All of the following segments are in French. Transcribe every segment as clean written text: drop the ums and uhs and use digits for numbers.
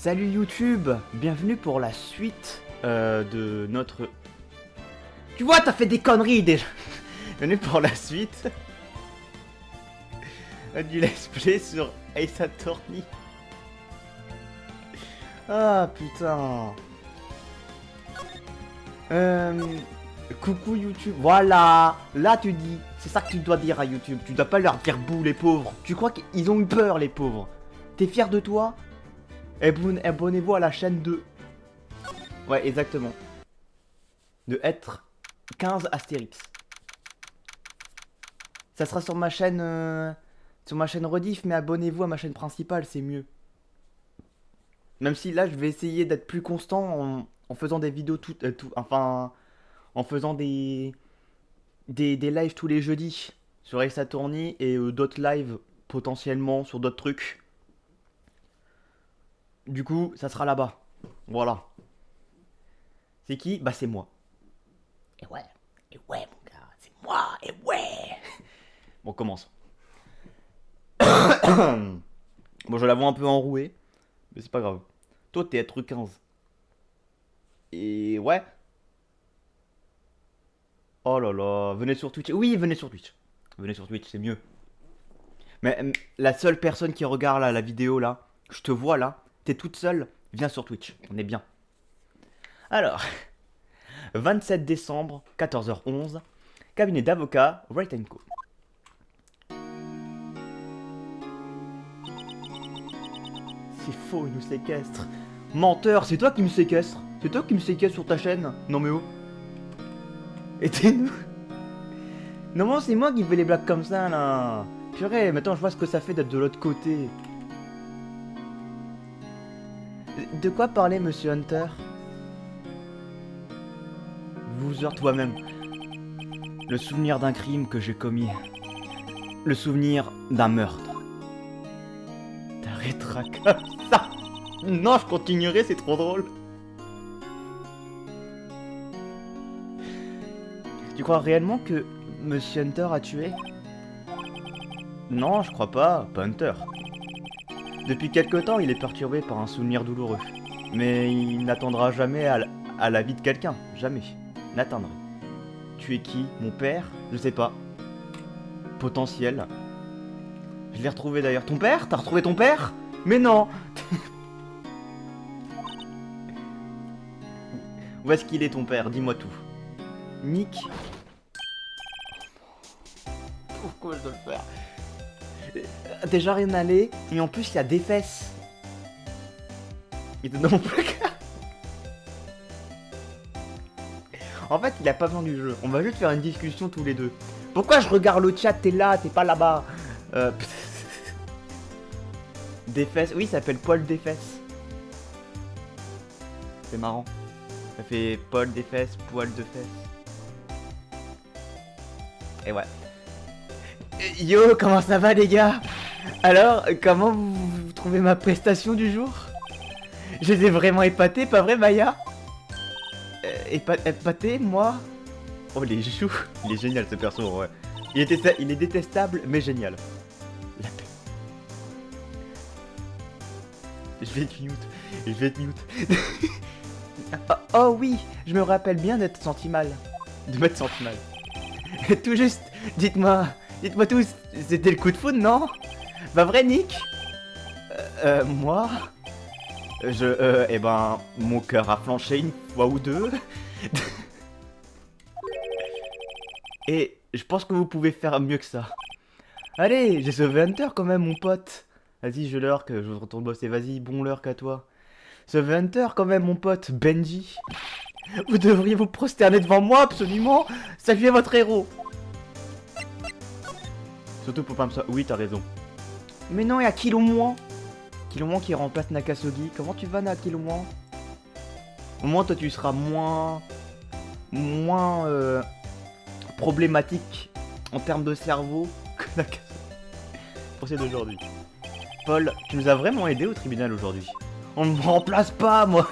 Salut YouTube, bienvenue pour la suite de notre... Tu vois, t'as fait des conneries déjà. Bienvenue pour la suite du let's play sur Ace Attorney. Ah putain. Coucou YouTube, voilà. Là tu dis, c'est ça que tu dois dire à YouTube. Tu dois pas leur dire bouh les pauvres. Tu crois qu'ils ont eu peur les pauvres? T'es fier de toi? Abonnez-vous à la chaîne de... Ouais, exactement. De être 15 Astérix. Ça sera sur ma chaîne rediff, mais abonnez-vous à ma chaîne principale, c'est mieux. Même si là, je vais essayer d'être plus constant en faisant des vidéos enfin, en faisant des lives tous les jeudis sur Ace Attorney et d'autres lives potentiellement sur d'autres trucs. Du coup, ça sera là-bas. Voilà. C'est qui? Bah c'est moi. Et ouais, mon gars, c'est moi, et ouais. Bon, commence. Bon, je la vois un peu enrouée, mais c'est pas grave. Toi, t'es être 15. Et ouais. Oh là là, venez sur Twitch. Oui, venez sur Twitch. Venez sur Twitch, c'est mieux. Mais la seule personne qui regarde là, la vidéo là, je te vois là, t'es toute seule, viens sur Twitch, on est bien. Alors, 27 décembre, 14h11, cabinet d'avocat, Wright & Co. C'est faux, il nous séquestre. Menteur, c'est toi qui me séquestre. C'est toi qui me séquestre sur ta chaîne. Non mais oh. Et t'es nous. Non, c'est moi qui fais les blagues comme ça là. Purée, maintenant je vois ce que ça fait d'être de l'autre côté. De quoi parler, monsieur Hunter? Loser toi-même. Le souvenir d'un crime que j'ai commis. Le souvenir d'un meurtre. T'arrêteras comme ça. Non, je continuerai, c'est trop drôle. Tu crois réellement que monsieur Hunter a tué? Non, je crois pas Hunter. Depuis quelque temps, il est perturbé par un souvenir douloureux. Mais il n'attendra jamais à la vie de quelqu'un. Jamais. N'atteindrait. Tu es qui? Mon père? Je sais pas. Potentiel. Je l'ai retrouvé d'ailleurs. Ton père? T'as retrouvé ton père? Mais non. Où est-ce qu'il est ton père? Dis-moi tout. Nick. Pourquoi je dois le faire? Déjà rien allé, et en plus il y a des fesses. Il est dans mon placard. En fait, il a pas besoin du jeu. On va juste faire une discussion tous les deux. Pourquoi je regarde le chat? T'es là, t'es pas là-bas. Des fesses. Oui, ça s'appelle Paul des fesses. C'est marrant. Ça fait Paul des fesses, poil de fesses. Et ouais. Yo, comment ça va les gars? Alors, comment vous trouvez ma prestation du jour? Je les ai vraiment épatés, pas vrai Maya? Épaté, moi? Oh les joues. Il est génial ce perso, ouais. Il est détestable, mais génial. La paix. Je vais être mute. Oh oui, je me rappelle bien d'être senti mal. De m'être senti mal. Tout juste, dites-moi tous, c'était le coup de foudre, non? Pas vrai, Nick? Moi? Eh ben, mon cœur a flanché une fois ou deux. Et je pense que vous pouvez faire mieux que ça. Allez, j'ai sauvé Hunter quand même, mon pote. Vas-y, je lurk, je retourne bosser, vas-y, bon lurk à toi. Sauvé Hunter quand même, mon pote, Benji. Vous devriez vous prosterner devant moi, absolument. Saluez votre héros. Surtout pour pas me... Oui, t'as raison. Mais non, il y a Kilomouan. Kilomouan qui remplace Nakasogi. Comment tu vas, Kilomouan? Au moins, toi, tu seras moins problématique en termes de cerveau que Nakasogi. Pour celle d'aujourd'hui. Paul, tu nous as vraiment aidé au tribunal aujourd'hui. On ne me remplace pas, moi.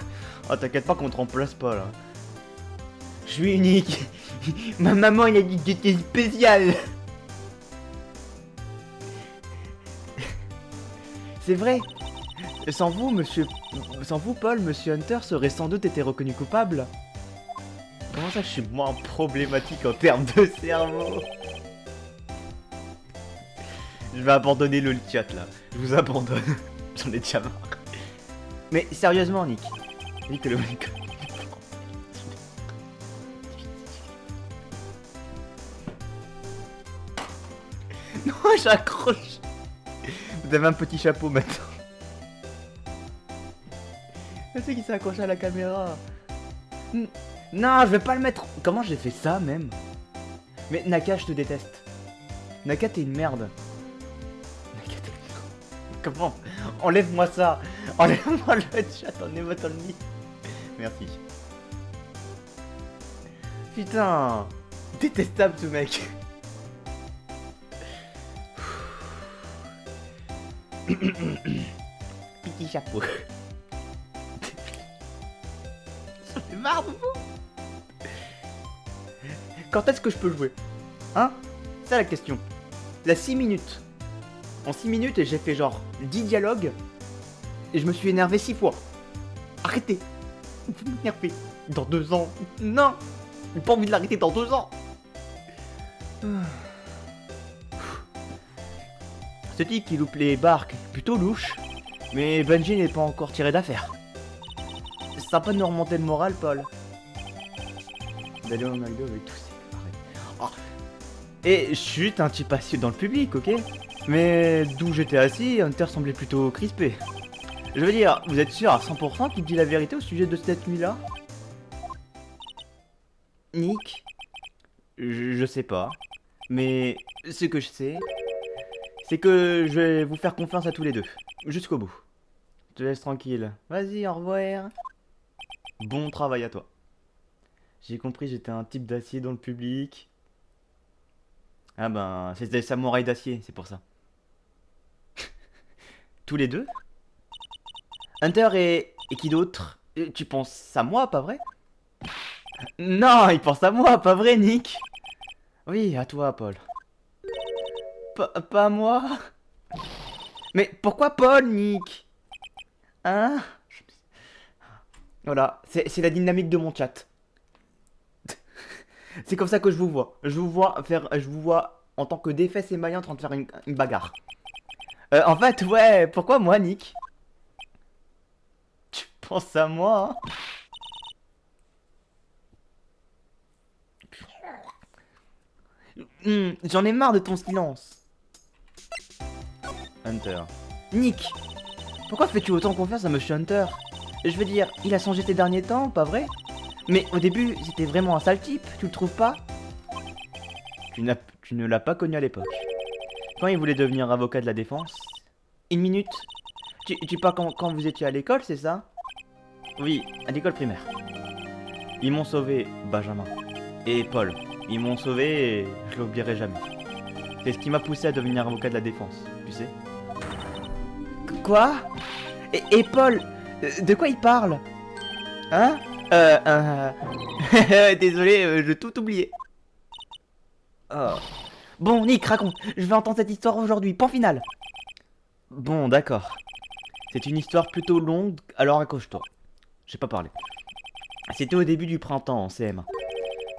Oh, t'inquiète pas qu'on te remplace pas, là. Je suis unique. Ma maman, elle a dit que j'étais spécial. C'est vrai. Sans vous, monsieur... Sans vous, Paul, monsieur Hunter serait sans doute été reconnu coupable. Comment ça, je suis moins problématique en termes de cerveau? Je vais abandonner le chat, là. Je vous abandonne. J'en ai déjà marre. Mais sérieusement, Nick. Nick, le mec... Non, j'accroche. Vous avez un petit chapeau maintenant. Je sais qui s'est accroché à la caméra. Non, je vais pas le mettre. Comment j'ai fait ça même? Mais Naka, je te déteste. Naka, t'es une merde. Naka, t'es une merde. Comment? Enlève-moi ça. Enlève-moi le chat en émote only. Merci. Putain. Détestable ce mec. Petit chapeau. J'en ai marre de vous. Quand est-ce que je peux jouer? Hein? C'est la question. La 6 minutes. En 6 minutes, j'ai fait genre 10 dialogues. Et je me suis énervé 6 fois. Arrêtez. Vous m'énervez. Dans 2 ans. Non. J'ai pas envie de l'arrêter dans 2 ans. Ce type qui loupe les barques, plutôt louche. Mais Bungie n'est pas encore tiré d'affaire. C'est sympa de nous remonter le moral, Paul. D'aller au McDo avec tous ces pareil. Oh. Et chut, un type assis dans le public, ok? Mais d'où j'étais assis, Hunter semblait plutôt crispé. Je veux dire, vous êtes sûr à 100% qu'il dit la vérité au sujet de cette nuit-là? Nick? Je sais pas. Mais ce que je sais, c'est que je vais vous faire confiance à tous les deux. Jusqu'au bout. Je te laisse tranquille. Vas-y, au revoir. Bon travail à toi. J'ai compris, j'étais un type d'acier dans le public. Ah ben, c'était des samouraïs d'acier, c'est pour ça. Tous les deux? Hunter et qui d'autre? Tu penses à moi, pas vrai? Non, il pense à moi, pas vrai, Nick? Oui, à toi, Paul. Pas à moi? Mais pourquoi Paul, Nick? Hein? Voilà, c'est la dynamique de mon chat. C'est comme ça que je vous vois. Je vous vois en tant que défesse émaillé en train de faire une bagarre. En fait, ouais, pourquoi moi, Nick? Tu penses à moi, hein? J'en ai marre de ton silence. Hunter. Nick! Pourquoi fais-tu autant confiance à Monsieur Hunter? Je veux dire, il a changé ces derniers temps, pas vrai? Mais au début, c'était vraiment un sale type, tu le trouves pas? Tu ne l'as pas connu à l'époque. Quand il voulait devenir avocat de la défense? Une minute. Tu parles quand vous étiez à l'école, c'est ça? Oui, à l'école primaire. Ils m'ont sauvé, Benjamin. Et Paul. Ils m'ont sauvé et je l'oublierai jamais. C'est ce qui m'a poussé à devenir avocat de la défense, tu sais. Quoi? Et Paul, de quoi il parle? Hein? Désolé, j'ai tout oublié. Oh. Bon, Nick, raconte. Je vais entendre cette histoire aujourd'hui. Point final. Bon, d'accord. C'est une histoire plutôt longue, alors accroche-toi. J'ai pas parlé. C'était au début du printemps en CM1.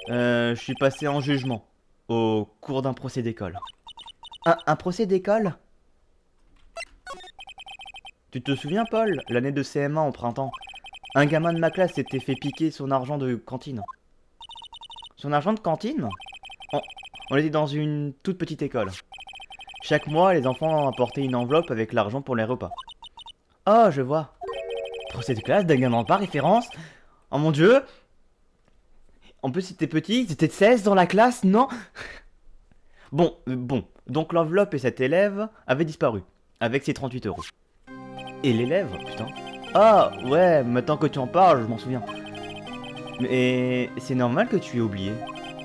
Je suis passé en jugement au cours d'un procès d'école. Un procès d'école? Tu te souviens, Paul, l'année de CM1 en printemps, un gamin de ma classe s'était fait piquer son argent de cantine. Son argent de cantine? On était dans une toute petite école. Chaque mois, les enfants apportaient une enveloppe avec l'argent pour les repas. Oh, je vois. Procès de classe d'un gamin par référence. Oh mon dieu. En plus, c'était petit, c'était 16 dans la classe, non? Bon. Donc l'enveloppe et cet élève avaient disparu, avec ses 38 euros. Et l'élève, putain. Ah, ouais, maintenant que tu en parles, je m'en souviens. Mais c'est normal que tu aies oublié.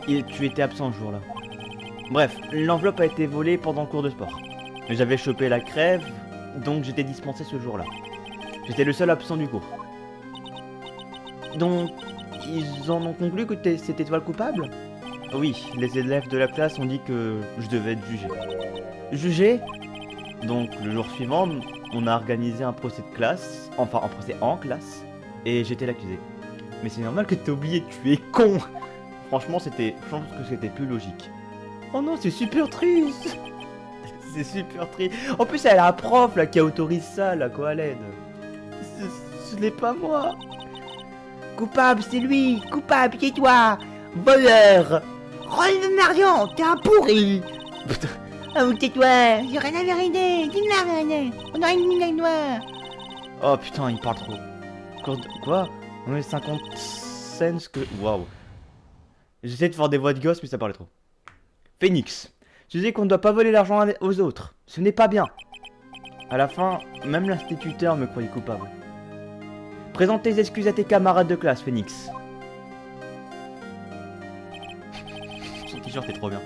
Et tu étais absent ce jour-là. Bref, l'enveloppe a été volée pendant le cours de sport. J'avais chopé la crève, donc j'étais dispensé ce jour-là. J'étais le seul absent du cours. Donc, ils en ont conclu que c'était toi le coupable? Oui, les élèves de la classe ont dit que je devais être jugé. Jugé? Donc le jour suivant, on a organisé un procès de classe, enfin un procès en classe, et j'étais l'accusé. Mais c'est normal que t'aies oublié, tu es con. Franchement, je pense que c'était plus logique. Oh non, c'est super triste. C'est super triste. En plus, c'est la prof là qui autorise ça, la Coalène. Ce n'est pas moi. Coupable, c'est lui. Coupable, c'est toi. Voleur. Rôle Marion, t'es un pourri. Putain. Oh, tais-toi, j'ai rien à vérifier, dis-moi rien, on a une ligne noire. Oh putain, il parle trop. Quoi? On est 50 cents que... Waouh. J'essaie de faire des voix de gosse, mais ça parlait trop. Phoenix. Je disais qu'on ne doit pas voler l'argent aux autres. Ce n'est pas bien. À la fin, même l'instituteur me croyait coupable. Présente tes excuses à tes camarades de classe, Phoenix. Son t-shirt est trop bien.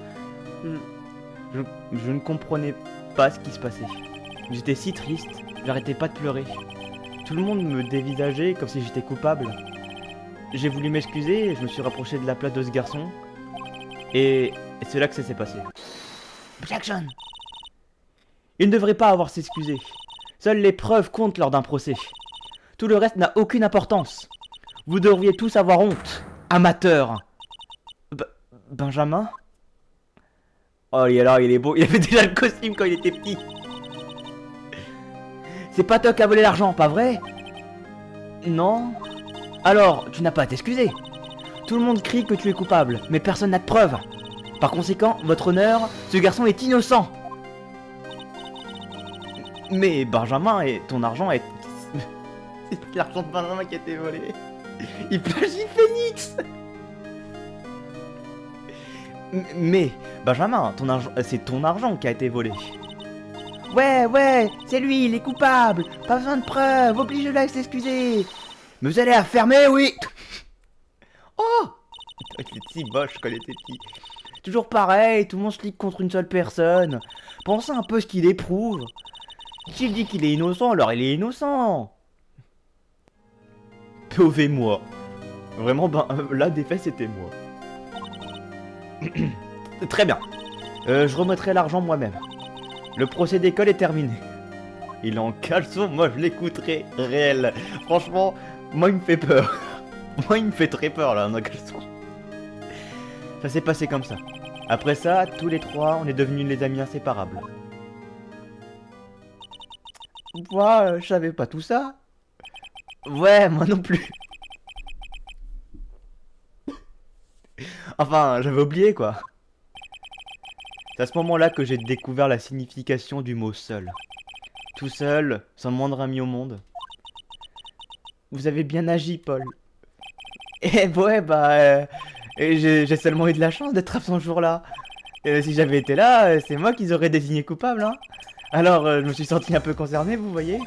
Je ne comprenais pas ce qui se passait. J'étais si triste, j'arrêtais pas de pleurer. Tout le monde me dévisageait comme si j'étais coupable. J'ai voulu m'excuser et je me suis rapproché de la place de ce garçon. Et c'est là que ça s'est passé. Jackson. Il ne devrait pas avoir s'excuser. Seules les preuves comptent lors d'un procès. Tout le reste n'a aucune importance. Vous devriez tous avoir honte. Amateurs. Benjamin? Oh, il est là, il est beau. Il avait déjà le costume quand il était petit. C'est pas toi qui as volé l'argent, pas vrai? Non. Alors, tu n'as pas à t'excuser. Tout le monde crie que tu es coupable, mais personne n'a de preuves. Par conséquent, votre honneur, ce garçon est innocent. Mais Benjamin et ton argent est... C'est l'argent de Benjamin qui a été volé. Il plagie Phoenix. Mais Benjamin, c'est ton argent qui a été volé. Ouais, c'est lui, il est coupable. Pas besoin de preuves, oblige-le à s'excuser. Mais vous allez la fermer, oui. Oh, il était si moche quand il était petit. Toujours pareil, tout le monde se ligue contre une seule personne. Pensez un peu ce qu'il éprouve. S'il dit qu'il est innocent, alors il est innocent. Sauvez-moi. Vraiment, la défaite, c'était moi. Très bien. Je remettrai l'argent moi-même. Le procès d'école est terminé. Il est en caleçon, moi je l'écouterai réel. Franchement, moi il me fait peur. Moi il me fait très peur là, en caleçon. Ça s'est passé comme ça. Après ça, tous les trois, on est devenus les amis inséparables. Moi, je savais pas tout ça. Ouais, moi non plus. Enfin, j'avais oublié quoi. C'est à ce moment-là que j'ai découvert la signification du mot seul. Tout seul, sans le moindre ami au monde. Vous avez bien agi, Paul. Eh ouais, j'ai seulement eu de la chance d'être absent ce jour-là. Si j'avais été là, c'est moi qu'ils auraient désigné coupable, hein. Alors, je me suis senti un peu concerné, vous voyez.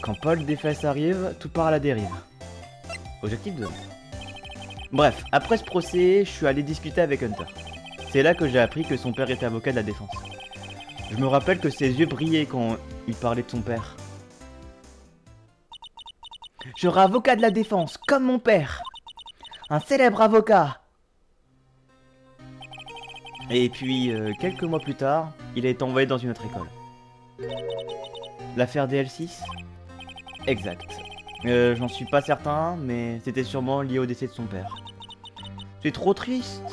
Quand Paul des fesses arrive, tout part à la dérive. Objectif 2. Bref, après ce procès, je suis allé discuter avec Hunter. C'est là que j'ai appris que son père était avocat de la défense. Je me rappelle que ses yeux brillaient quand il parlait de son père. Je serai avocat de la défense, comme mon père. Un célèbre avocat. Et puis, quelques mois plus tard, il a été envoyé dans une autre école. L'affaire DL6 ? Exact. J'en suis pas certain, mais c'était sûrement lié au décès de son père. C'est trop triste.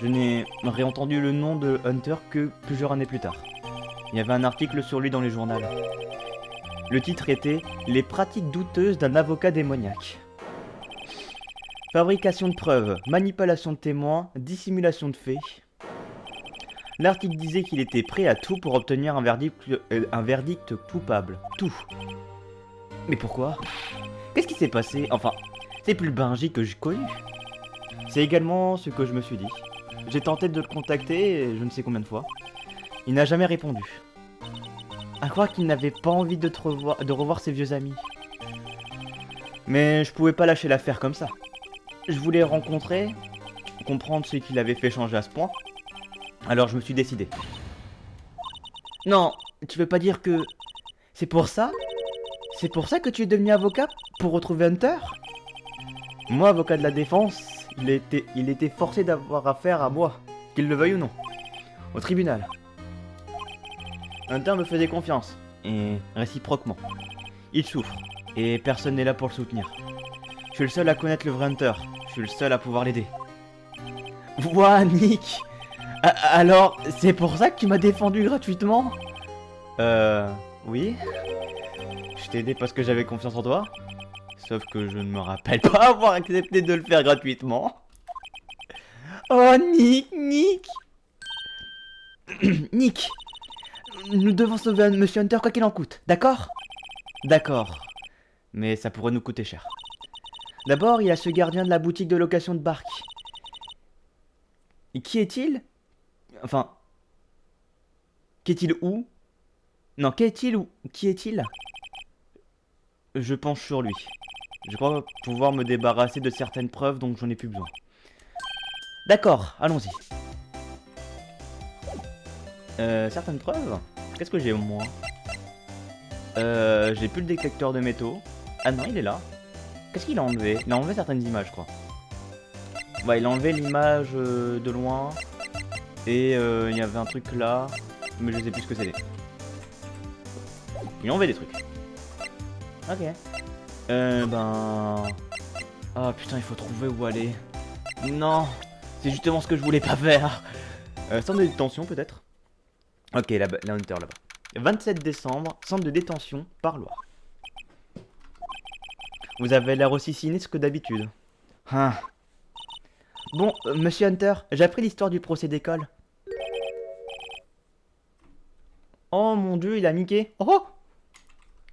Je n'ai réentendu le nom de Hunter que plusieurs années plus tard. Il y avait un article sur lui dans les journaux. Le titre était « Les pratiques douteuses d'un avocat démoniaque ». Fabrication de preuves, manipulation de témoins, dissimulation de faits. L'article disait qu'il était prêt à tout pour obtenir un verdict coupable. Tout. Mais pourquoi? Qu'est-ce qui s'est passé? Enfin, c'est plus le Benji que j'ai connu. C'est également ce que je me suis dit. J'ai tenté de le contacter, je ne sais combien de fois. Il n'a jamais répondu. À croire qu'il n'avait pas envie de revoir ses vieux amis. Mais je pouvais pas lâcher l'affaire comme ça. Je voulais rencontrer, comprendre ce qui l'avait fait changer à ce point. Alors je me suis décidé. Non, tu veux pas dire que... C'est pour ça? C'est pour ça que tu es devenu avocat? Pour retrouver Hunter? Moi, avocat de la défense, il était forcé d'avoir affaire à moi, qu'il le veuille ou non. Au tribunal. Hunter me faisait confiance, et réciproquement. Il souffre, et personne n'est là pour le soutenir. Je suis le seul à connaître le vrai Hunter, je suis le seul à pouvoir l'aider. Ouah, Nick! Alors, c'est pour ça que tu m'as défendu gratuitement? Oui. Je t'ai aidé parce que j'avais confiance en toi. Sauf que je ne me rappelle pas avoir accepté de le faire gratuitement. Oh, Nick, Nick! Nick! Nous devons sauver Monsieur Hunter quoi qu'il en coûte, d'accord? D'accord. Mais ça pourrait nous coûter cher. D'abord, il y a ce gardien de la boutique de location de barque. Et qui est-il? Enfin... Qu'est-il où? Non, qu'est-il ou... Qui est-il? Je penche sur lui. Je crois pouvoir me débarrasser de certaines preuves dont j'en ai plus besoin. D'accord, allons-y. Certaines preuves? Qu'est-ce que j'ai au moins? J'ai plus le détecteur de métaux. Ah non, il est là. Qu'est-ce qu'il a enlevé? Il a enlevé certaines images, je crois. Ouais, il a enlevé l'image de loin. Et il y avait un truc là. Mais je sais plus ce que c'était. Il a enlevé des trucs. Ok. Ben... Ah putain, il faut trouver où aller. Non, c'est justement ce que je voulais pas faire. Centre de détention peut-être. Ok, là-bas, la Hunter là-bas. 27 décembre, centre de détention, Parloir. Vous avez l'air aussi sinistre que d'habitude. Ah. Bon, monsieur Hunter, j'ai appris l'histoire du procès d'école. Oh mon dieu, il a Mickey. Oh!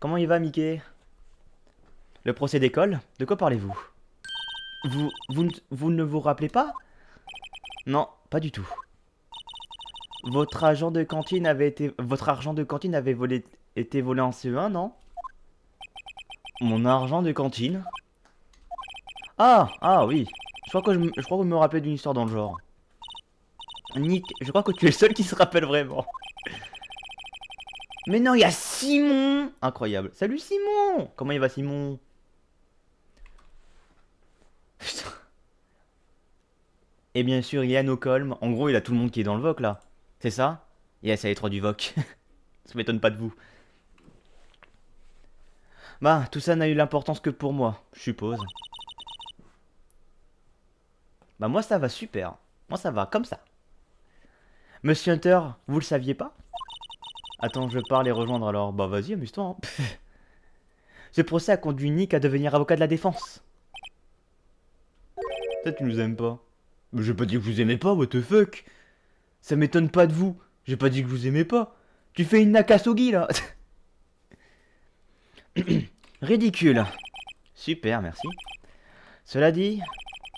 Comment il va, Mickey? Le procès d'école? De quoi parlez-vous? Vous ne vous rappelez pas? Non, pas du tout. Votre argent de cantine avait été volé en CE1, non? Mon argent de cantine? Ah oui. Je crois que vous me rappelez d'une histoire dans le genre. Nick, je crois que tu es le seul qui se rappelle vraiment. Mais non, il y a Simon! Incroyable. Salut Simon! Comment il va Simon? Putain. Et bien sûr, Yann O'Colm. En gros, il a tout le monde qui est dans le VOC là. C'est ça? Yes, il y a les 3 du VOC. Ça m'étonne pas de vous. Bah, tout ça n'a eu l'importance que pour moi, je suppose. Bah moi ça va super. Moi ça va comme ça. Monsieur Hunter, vous le saviez pas? Attends, je pars les rejoindre alors. Bah vas-y, amuse-toi. Hein. Ce procès a conduit Nick à devenir avocat de la défense. Peut-être tu nous aimes pas. Mais j'ai pas dit que vous aimez pas, what the fuck. Ça m'étonne pas de vous. J'ai pas dit que vous aimez pas. Tu fais une Nakasogi là. Ridicule. Super, merci. Cela dit,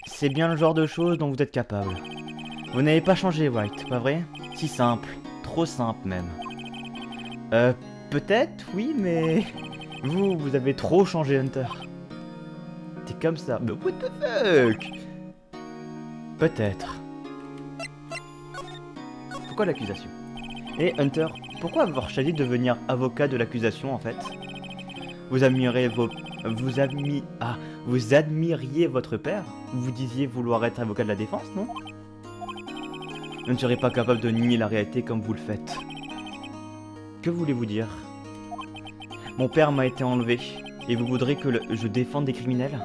c'est bien le genre de choses dont vous êtes capable. Vous n'avez pas changé, White, pas vrai? Si simple, trop simple même. Peut-être, oui, mais... Vous avez trop changé, Hunter. T'es comme ça. Mais what the fuck? Peut-être. Pourquoi l'accusation? Et Hunter, pourquoi avoir choisi de devenir avocat de l'accusation, en fait? Vous admiriez votre père? Vous disiez vouloir être avocat de la défense, non? Vous ne serez pas capable de nier la réalité comme vous le faites. Que voulez-vous dire? Mon père m'a été enlevé, et vous voudrez que je défende des criminels?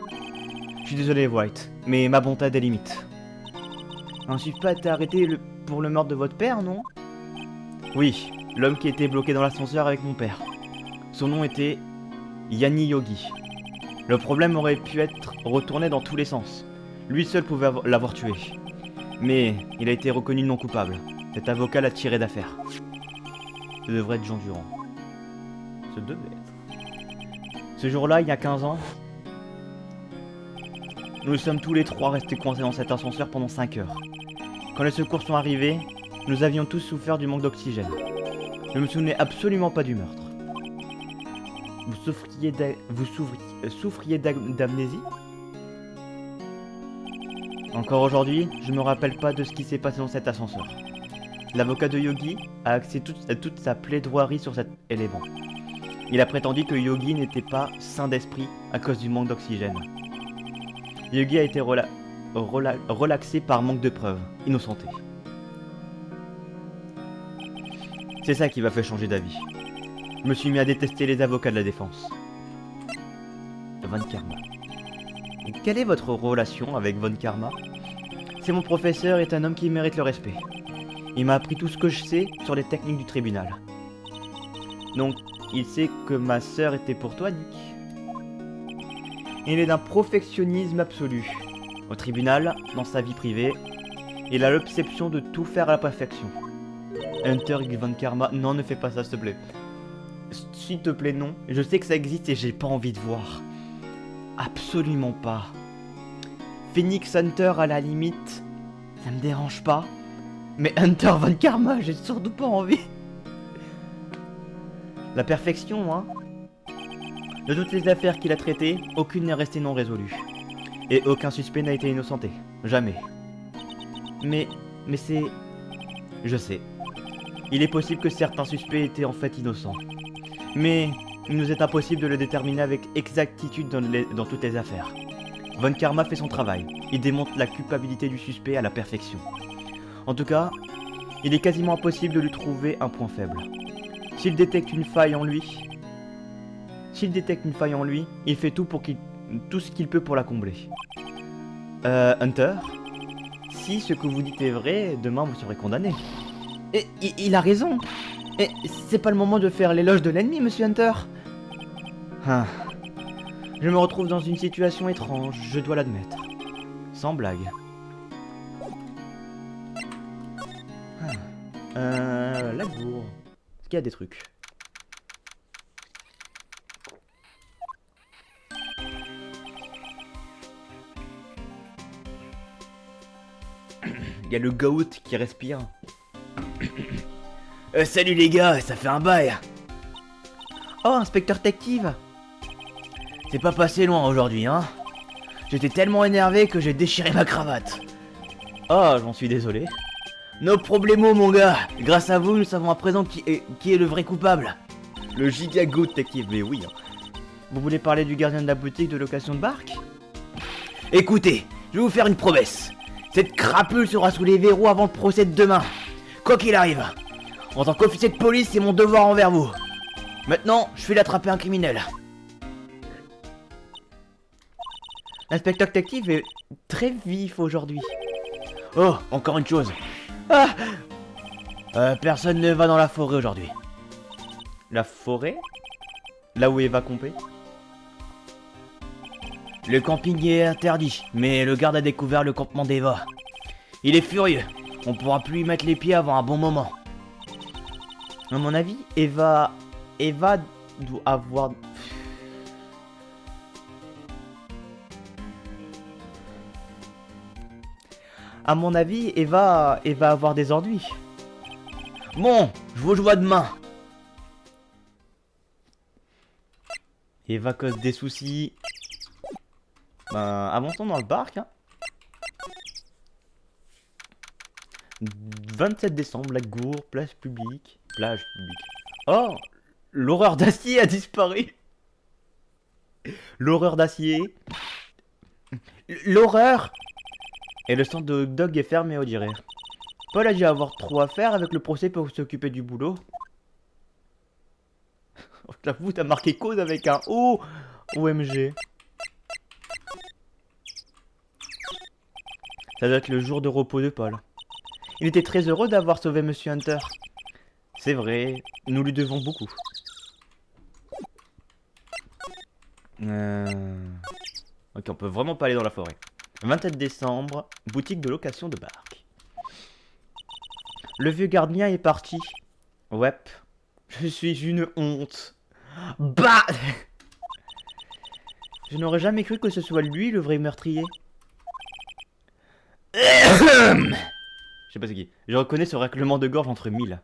Je suis désolé, White, mais ma bonté a des limites. Ensuite, pas été arrêté pour le meurtre de votre père, non? Oui, l'homme qui était bloqué dans l'ascenseur avec mon père. Son nom était Yanni Yogi. Le problème aurait pu être retourné dans tous les sens. Lui seul pouvait l'avoir tué. Mais il a été reconnu non coupable. Cet avocat l'a tiré d'affaire. Ce devrait être Jean Durand. Ce devait être. Ce jour-là, il y a 15 ans, nous sommes tous les trois restés coincés dans cet ascenseur pendant 5 heures. Quand les secours sont arrivés, nous avions tous souffert du manque d'oxygène. Je ne me souvenais absolument pas du meurtre. Vous souffriez d'amnésie? Encore aujourd'hui, je ne me rappelle pas de ce qui s'est passé dans cet ascenseur. L'avocat de Yogi a axé toute sa plaidoirie sur cet élément. Il a prétendu que Yogi n'était pas sain d'esprit à cause du manque d'oxygène. Yogi a été relaxé par manque de preuves, innocenté. C'est ça qui m'a fait changer d'avis. Je me suis mis à détester les avocats de la défense. Von Karma. Quelle est votre relation avec Von Karma? C'est mon professeur, est un homme qui mérite le respect. Il m'a appris tout ce que je sais sur les techniques du tribunal. Donc, il sait que ma sœur était pour toi, Nick. Il est d'un perfectionnisme absolu. Au tribunal, dans sa vie privée, il a l'obsession de tout faire à la perfection. Hunter Von Karma, non, ne fais pas ça, s'il te plaît. S'il te plaît, non. Je sais que ça existe et j'ai pas envie de voir. Absolument pas. Phoenix Hunter, à la limite, ça me dérange pas. Mais Hunter Von Karma, j'ai surtout pas envie. La perfection, hein. De toutes les affaires qu'il a traitées, aucune n'est restée non résolue. Et aucun suspect n'a été innocenté. Jamais. Mais c'est... Je sais. Il est possible que certains suspects étaient en fait innocents. Mais il nous est impossible de le déterminer avec exactitude dans toutes les affaires. Von Karma fait son travail. Il démontre la culpabilité du suspect à la perfection. En tout cas, il est quasiment impossible de lui trouver un point faible. S'il détecte une faille en lui, il fait tout ce qu'il peut pour la combler. Hunter, si ce que vous dites est vrai, demain vous serez condamné. Et il a raison. Et c'est pas le moment de faire l'éloge de l'ennemi, monsieur Hunter. Ah. Je me retrouve dans une situation étrange, je dois l'admettre. Sans blague. La bourre. Est-ce qu'il y a des trucs? Il y a le goat qui respire. Salut les gars, ça fait un bail. Oh, inspecteur détective. C'est pas passé loin aujourd'hui, hein. J'étais tellement énervé que j'ai déchiré ma cravate. Oh, j'en suis désolé. No problemo, mon gars. Grâce à vous, nous savons à présent qui est le vrai coupable. Le giga goat détective, mais oui. Vous voulez parler du gardien de la boutique de location de barque? Écoutez, je vais vous faire une promesse. Cette crapule sera sous les verrous avant le procès de demain. Quoi qu'il arrive. En tant qu'officier de police, c'est mon devoir envers vous. Maintenant, je vais l'attraper un criminel. L'inspecteur détective est très vif aujourd'hui. Oh, encore une chose. Ah personne ne va dans la forêt aujourd'hui. La forêt? Là où Eva campait? Le camping est interdit, mais le garde a découvert le campement d'Eva. Il est furieux. On pourra plus y mettre les pieds avant un bon moment. À mon avis, Eva doit avoir... À mon avis, Eva va avoir des ennuis. Bon, je vous vois demain. Eva cause des soucis. Ben, avançons dans le parc. Hein. 27 décembre, Lac Gourd, plage publique. Oh, l'horreur d'acier a disparu. L'horreur d'acier. L'horreur. Et le stand de hot dog est fermé, on dirait. Paul a dû avoir trop à faire avec le procès pour s'occuper du boulot. J'avoue, t'as marqué cause avec un O. OMG. Ça doit être le jour de repos de Paul. Il était très heureux d'avoir sauvé Monsieur Hunter. C'est vrai, nous lui devons beaucoup. Ok, on peut vraiment pas aller dans la forêt. 27 décembre, boutique de location de barque. Le vieux gardien est parti. Ouais, je suis une honte. Bah je n'aurais jamais cru que ce soit lui le vrai meurtrier. Je sais pas c'est qui. Je reconnais ce raclement de gorge entre mille.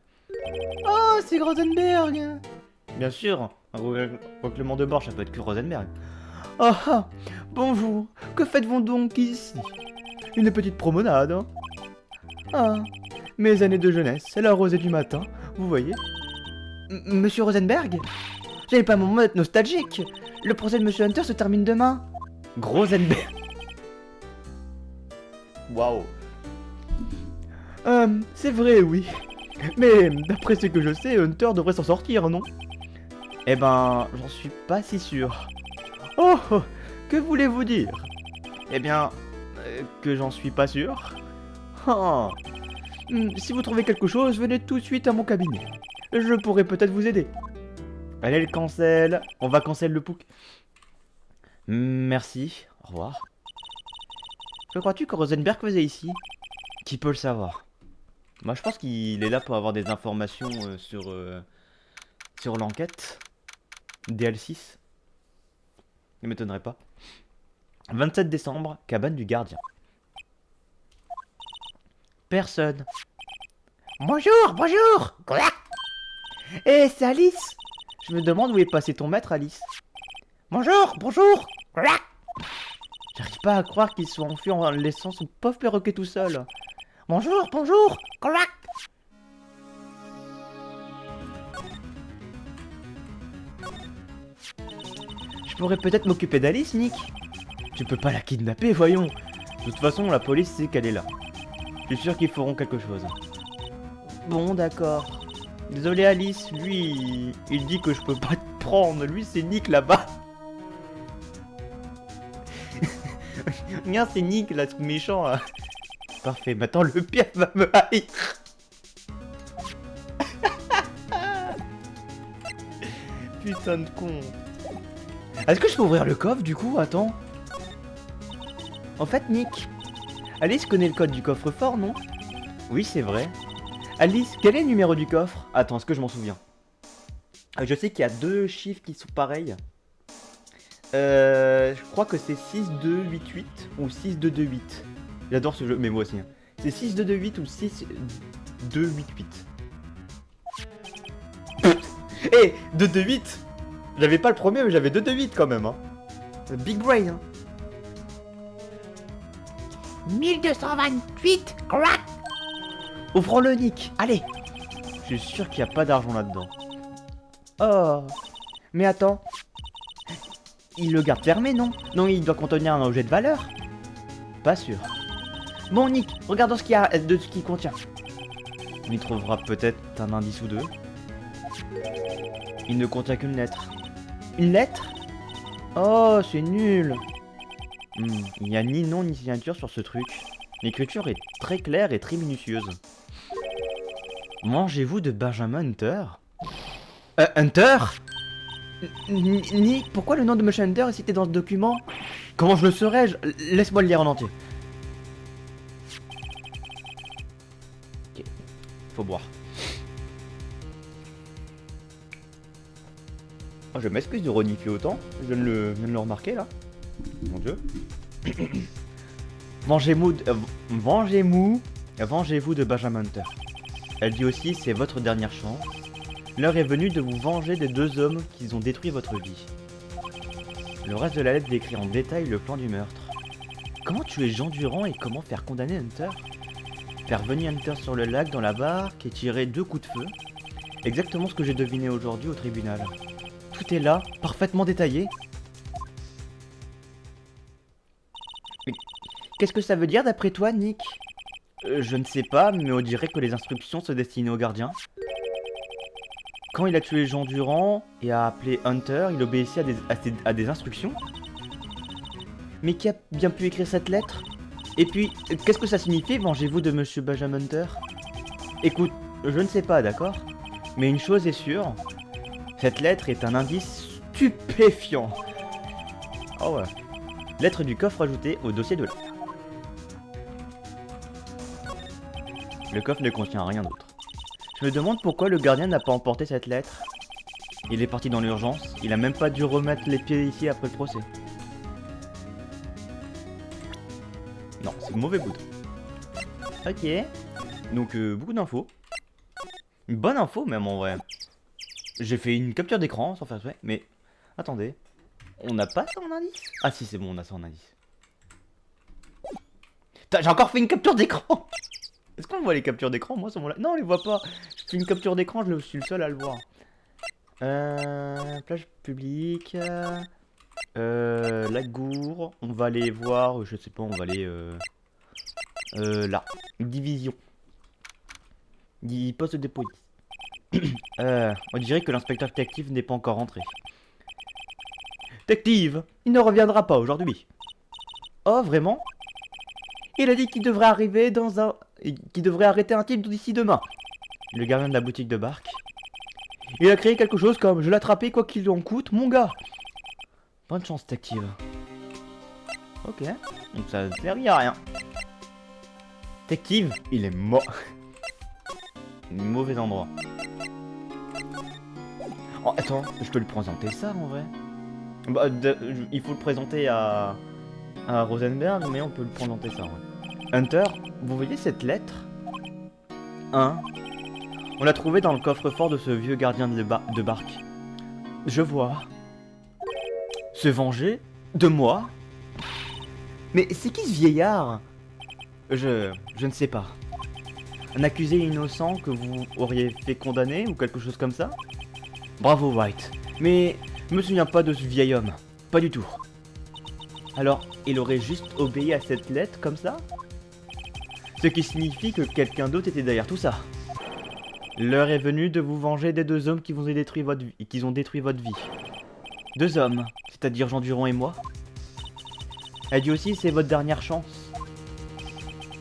Oh, c'est Rosenberg. Bien sûr, un raclement de gorge, ça peut être que Rosenberg. Oh, ah, bonjour, que faites-vous donc ici? Une petite promenade, hein? Ah, mes années de jeunesse, c'est la rosée du matin, vous voyez? Monsieur Rosenberg? J'avais pas un moment d'être nostalgique. Le procès de Monsieur Hunter se termine demain. Rosenberg. Waouh. C'est vrai, oui. Mais d'après ce que je sais, Hunter devrait s'en sortir, non? Eh ben, j'en suis pas si sûr. Oh, oh, que voulez-vous dire? Eh bien, que j'en suis pas sûr. Ah. Si vous trouvez quelque chose, venez tout de suite à mon cabinet. Je pourrais peut-être vous aider. Allez, le cancel. On va cancel le POC. Merci. Au revoir. Que crois-tu que Rosenberg faisait ici? Qui peut le savoir? Moi, je pense qu'il est là pour avoir des informations sur l'enquête. DL6. Ne m'étonnerait pas. 27 décembre, cabane du gardien. Personne. Bonjour, bonjour. Quoi? Eh, c'est Alice. Je me demande où est passé ton maître, Alice. Bonjour, bonjour. Quoi? J'arrive pas à croire qu'il soit enfui en laissant son pauvre perroquet tout seul. Bonjour, bonjour. Quoi? Je pourrais peut-être m'occuper d'Alice, Nick. Tu peux pas la kidnapper, voyons. De toute façon, la police sait qu'elle est là. Je suis sûr qu'ils feront quelque chose. Bon, d'accord. Désolé, Alice, lui, il dit que je peux pas te prendre. Lui, c'est Nick là-bas. Regarde, c'est Nick, là, tout méchant, là. Parfait, maintenant le pire va me haïr. Putain de con. Est-ce que je peux ouvrir le coffre, du coup? Attends. En fait, Nick, Alice connaît le code du coffre-fort, non? Oui, c'est vrai. Alice, quel est le numéro du coffre? Attends, est-ce que je m'en souviens? Je sais qu'il y a deux chiffres qui sont pareils. Je crois que c'est 6288 ou 6228. J'adore ce jeu, mais moi aussi. Hein. C'est 6228 ou 6288. Eh, 228. J'avais pas le premier, mais j'avais 228 quand même. Hein. Big brain. Hein. 1228. Quoi? Ouvrons-le, Nick. Allez. Je suis sûr qu'il n'y a pas d'argent là-dedans. Oh. Mais attends. Il le garde fermé, non? Non, il doit contenir un objet de valeur. Pas sûr. Bon, Nick, regardons ce qu'il y a de ce qu'il contient. On y trouvera peut-être un indice ou deux. Il ne contient qu'une lettre. Une lettre? Oh, c'est nul. Il n'y a ni nom ni signature sur ce truc. L'écriture est très claire et très minutieuse. Mangez-vous de Benjamin Hunter? Hunter? Nick, pourquoi le nom de Monsieur Hunter est cité dans ce document? Comment je le saurais? Laisse-moi le lire en entier. Ok, faut boire. Oh, je m'excuse de renifler autant, je viens de le remarquer là. Mon dieu. Vengez-vous de Benjamin Hunter. Elle dit aussi, c'est votre dernière chance. L'heure est venue de vous venger des deux hommes qui ont détruit votre vie. Le reste de la lettre décrit en détail le plan du meurtre. Comment tuer Jean Durand et comment faire condamner Hunter? Faire venir Hunter sur le lac dans la barque et tirer 2 coups de feu. Exactement ce que j'ai deviné aujourd'hui au tribunal. Tout est là, parfaitement détaillé. Mais qu'est-ce que ça veut dire d'après toi, Nick? Je ne sais pas, mais on dirait que les instructions se destinaient au gardien. Quand il a tué Jean Durand et a appelé Hunter, il obéissait à des instructions. Mais qui a bien pu écrire cette lettre? Et puis, qu'est-ce que ça signifie, vengez-vous de Monsieur Benjamin Hunter? Écoute, je ne sais pas, d'accord? Mais une chose est sûre, cette lettre est un indice stupéfiant. Oh ouais. Lettre du coffre ajoutée au dossier de l'affaire. Le coffre ne contient rien d'autre. Je me demande pourquoi le gardien n'a pas emporté cette lettre. Il est parti dans l'urgence, il a même pas dû remettre les pieds ici après le procès. Non, c'est le mauvais bout. Ok. Donc beaucoup d'infos. Une bonne info même en vrai. J'ai fait une capture d'écran sans faire exprès, mais attendez. On n'a pas ça en indice? Ah si c'est bon, on a ça en indice. J'ai encore fait une capture d'écran. Est-ce qu'on voit les captures d'écran? Moi, ça, non, on les voit pas. Je fais une capture d'écran, je suis le seul à le voir. Plage publique. Lagour. On va aller voir, je sais pas, on va aller là. Division. Dit poste de police. On dirait que l'inspecteur détective n'est pas encore rentré. Détective, il ne reviendra pas aujourd'hui. Oh, vraiment? Il a dit qu'il devrait arriver dans un... qu'il devrait arrêter un type d'ici demain. Le gardien de la boutique de Bark. Il a créé quelque chose comme je l'attraper quoi qu'il en coûte, mon gars. Bonne chance, détective. Ok, donc ça ne sert à rien. Détective, il est mort. Mauvais endroit. Oh, attends, je peux lui présenter ça en vrai. Bah, il faut le présenter à Rosenberg, mais on peut le présenter ça en vrai. Hunter, vous voyez cette lettre? Hein? On l'a trouvée dans le coffre-fort de ce vieux gardien de Bark. Je vois. Se venger? De moi? Mais c'est qui ce vieillard? Je ne sais pas. Un accusé innocent que vous auriez fait condamner ou quelque chose comme ça? Bravo White. Mais je me souviens pas de ce vieil homme. Pas du tout. Alors, il aurait juste obéi à cette lettre comme ça? Ce qui signifie que quelqu'un d'autre était derrière tout ça. L'heure est venue de vous venger des deux hommes qui ont détruit votre vie. Deux hommes, c'est-à-dire Jean Durand et moi. Elle dit aussi c'est votre dernière chance.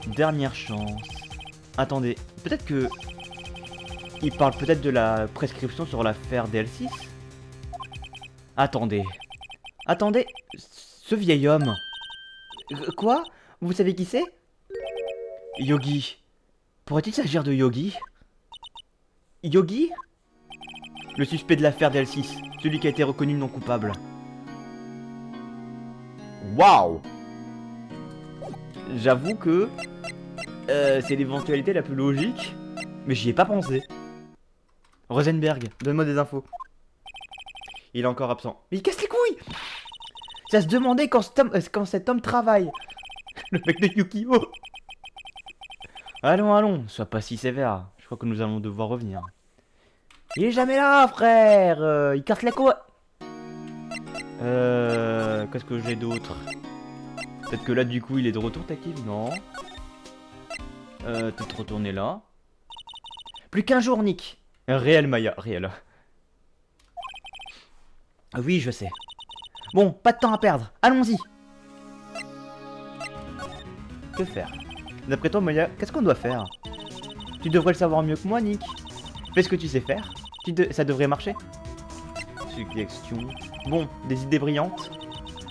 Dernière chance. Attendez, peut-être que... il parle peut-être de la prescription sur l'affaire DL6. Attendez. Attendez, ce vieil homme. Quoi? Vous savez qui c'est? Yogi. Pourrait-il s'agir de Yogi? Yogi? Le suspect de l'affaire DL6, celui qui a été reconnu non coupable. Waouh! J'avoue que c'est l'éventualité la plus logique, mais j'y ai pas pensé. Rosenberg, donne-moi des infos. Il est encore absent. Mais il casse les couilles! Ça se demandait quand cet homme travaille. Le mec de Yukio. Allons, allons, sois pas si sévère. Je crois que nous allons devoir revenir. Il est jamais là, frère. Il casse la couille. Qu'est-ce que j'ai d'autre? Peut-être que là, du coup, il est de retour, Takif? Non. Peut-être retourner là. Plus qu'un jour, Nick. Réel, Maya, réel. Ah oui, je sais. Bon, pas de temps à perdre. Allons-y. Que faire? D'après toi, Maya, qu'est-ce qu'on doit faire? Tu devrais le savoir mieux que moi, Nick. Fais ce que tu sais faire. Ça devrait marcher. Suggestion. Bon, des idées brillantes.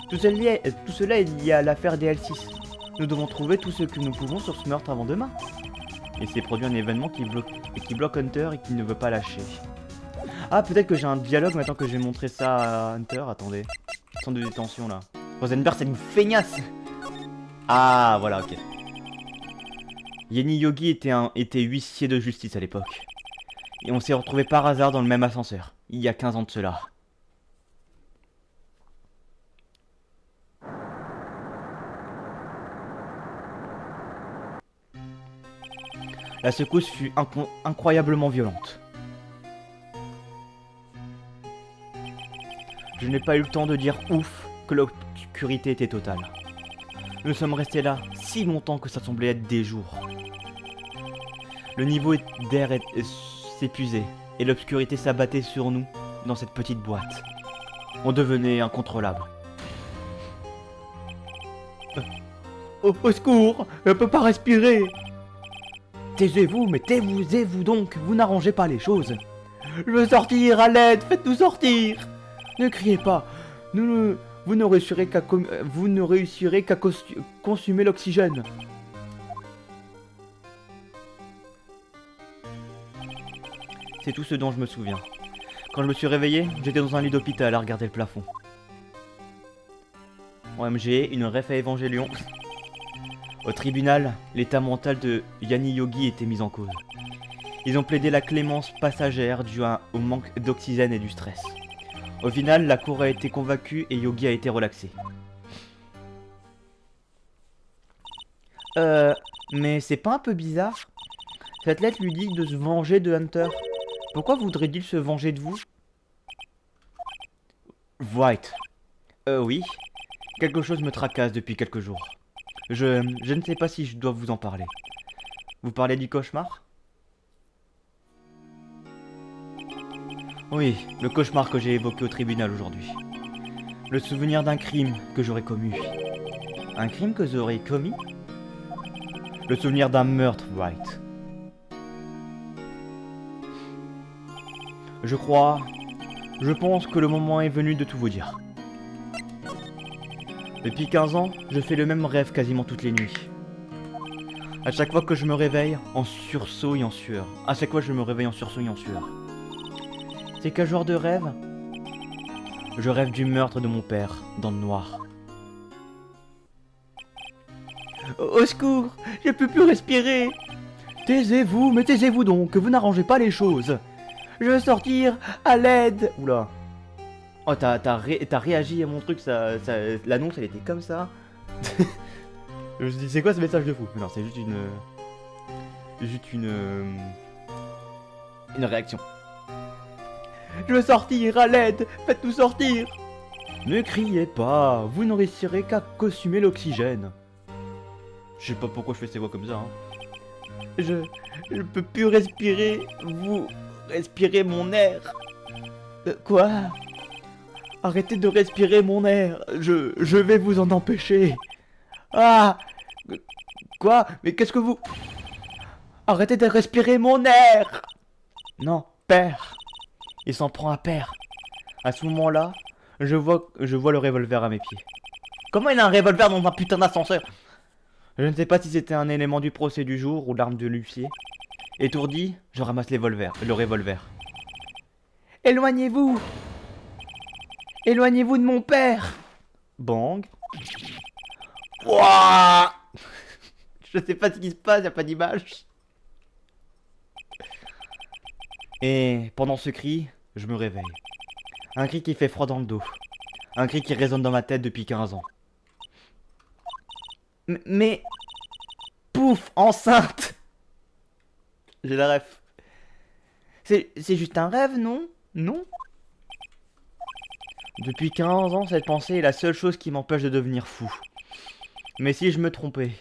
Tout cela est lié à l'affaire DL6. Nous devons trouver tout ce que nous pouvons sur ce meurtre avant demain. Et c'est produit un événement qui bloque Hunter et qui ne veut pas lâcher. Ah, peut-être que j'ai un dialogue maintenant que j'ai montré ça à Hunter. Attendez. Centre de détention là. Rosenberg, c'est une feignasse. Ah, voilà, ok. Yenny Yogi était huissier de justice à l'époque. Et on s'est retrouvé par hasard dans le même ascenseur. Il y a 15 ans de cela. La secousse fut incroyablement violente. Je n'ai pas eu le temps de dire ouf que l'obscurité était totale. Nous sommes restés là si longtemps que ça semblait être des jours. Le niveau d'air s'épuisait et l'obscurité s'abattait sur nous dans cette petite boîte. On devenait incontrôlable. Au secours, je ne peux pas respirer. Taisez-vous, mais taisez-vous donc, vous n'arrangez pas les choses. Je veux sortir, à l'aide, faites-nous sortir. Ne criez pas, vous ne réussirez qu'à consumer l'oxygène. C'est tout ce dont je me souviens. Quand je me suis réveillé, j'étais dans un lit d'hôpital à regarder le plafond. OMG, une ref à Évangélion. Au tribunal, l'état mental de Yenny Yogi était mis en cause. Ils ont plaidé la clémence passagère due au manque d'oxygène et du stress. Au final, la cour a été convaincue et Yogi a été relaxé. Mais c'est pas un peu bizarre? Cette lettre lui dit de se venger de Hunter. Pourquoi voudrait-il se venger de vous? White. Oui. Quelque chose me tracasse depuis quelques jours. Je ne sais pas si je dois vous en parler. Vous parlez du cauchemar? Oui, le cauchemar que j'ai évoqué au tribunal aujourd'hui. Le souvenir d'un crime que j'aurais commis. Un crime que j'aurais commis? Le souvenir d'un meurtre, Wright. Je pense que le moment est venu de tout vous dire. Depuis 15 ans, je fais le même rêve quasiment toutes les nuits. À chaque fois que je me réveille, en sursaut et en sueur. À chaque fois que je me réveille en sursaut et en sueur. C'est quel genre de rêve? Je rêve du meurtre de mon père, dans le noir. Au secours, je peux plus respirer. Taisez-vous, mais taisez-vous donc, que vous n'arrangez pas les choses. Je veux sortir, à l'aide. Oula. Oh, t'as réagi à mon truc, l'annonce elle était comme ça. Je me suis dit, c'est quoi ce message de fou? Mais non, c'est juste une réaction. Je veux sortir, à l'aide. Faites-nous sortir. Ne criez pas, vous ne réussirez qu'à costumer l'oxygène. Je sais pas pourquoi je fais ces voix comme ça. Hein. Je peux plus respirer. Vous respirez mon air. Quoi? Arrêtez de respirer mon air. Je vais vous en empêcher. Ah! Quoi? Mais qu'est-ce que vous... Arrêtez de respirer mon air! Non, père. Il s'en prend à père. À ce moment-là, je vois le revolver à mes pieds. Comment il a un revolver dans un putain d'ascenseur? Je ne sais pas si c'était un élément du procès du jour ou l'arme de l'huissier. Étourdi, je ramasse le revolver. Éloignez-vous! Éloignez-vous de mon père! Bang. Ouah! Je sais pas ce qui se passe, y a pas d'image. Et pendant ce cri, je me réveille. Un cri qui fait froid dans le dos. Un cri qui résonne dans ma tête depuis 15 ans. Mais... Pouf! Enceinte! J'ai la ref. C'est juste un rêve, non? Non? Depuis 15 ans, cette pensée est la seule chose qui m'empêche de devenir fou. Mais si je me trompais?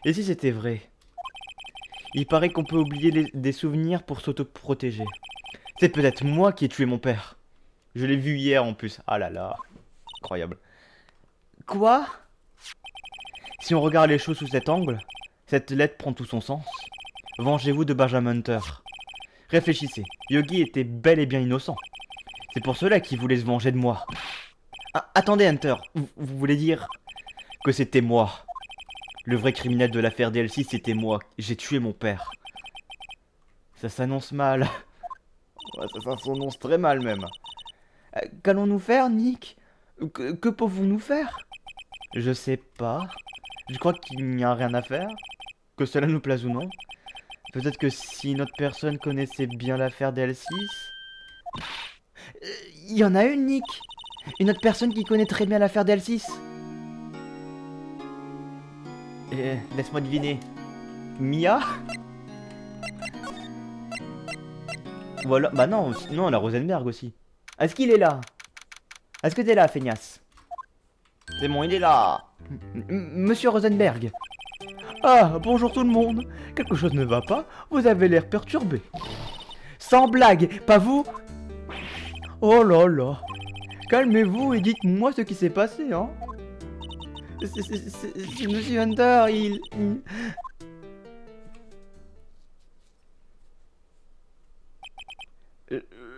Et si c'était vrai? Il paraît qu'on peut oublier des souvenirs pour s'auto-protéger. C'est peut-être moi qui ai tué mon père. Je l'ai vu hier en plus. Ah là là. Incroyable. Quoi? Si on regarde les choses sous cet angle, cette lettre prend tout son sens. Vengez-vous de Benjamin Hunter. Réfléchissez, Yogi était bel et bien innocent. C'est pour cela qu'il voulait se venger de moi. Ah, attendez Hunter, vous voulez dire... Que c'était moi. Le vrai criminel de l'affaire DLC, c'était moi. J'ai tué mon père. Ça s'annonce mal. Ouais, ça s'annonce très mal même. Qu'allons-nous faire, Nick? Que pouvons-nous faire? Je sais pas. Je crois qu'il n'y a rien à faire. Que cela nous plaise ou non. Peut-être que si une autre personne connaissait bien l'affaire d'L6... Il y en a une, Nick. Une autre personne qui connaît très bien l'affaire d'L6. Laisse-moi deviner. Mia? Voilà. Bah non, non, la Rosenberg aussi. Est-ce qu'il est là? Est-ce que t'es là, feignasse? C'est bon, il est là. Monsieur Rosenberg. Ah, bonjour tout le monde. Quelque chose ne va pas? Vous avez l'air perturbé. Sans blague, pas vous? Oh là là. Calmez-vous et dites-moi ce qui s'est passé, hein. C'est Monsieur Hunter, il...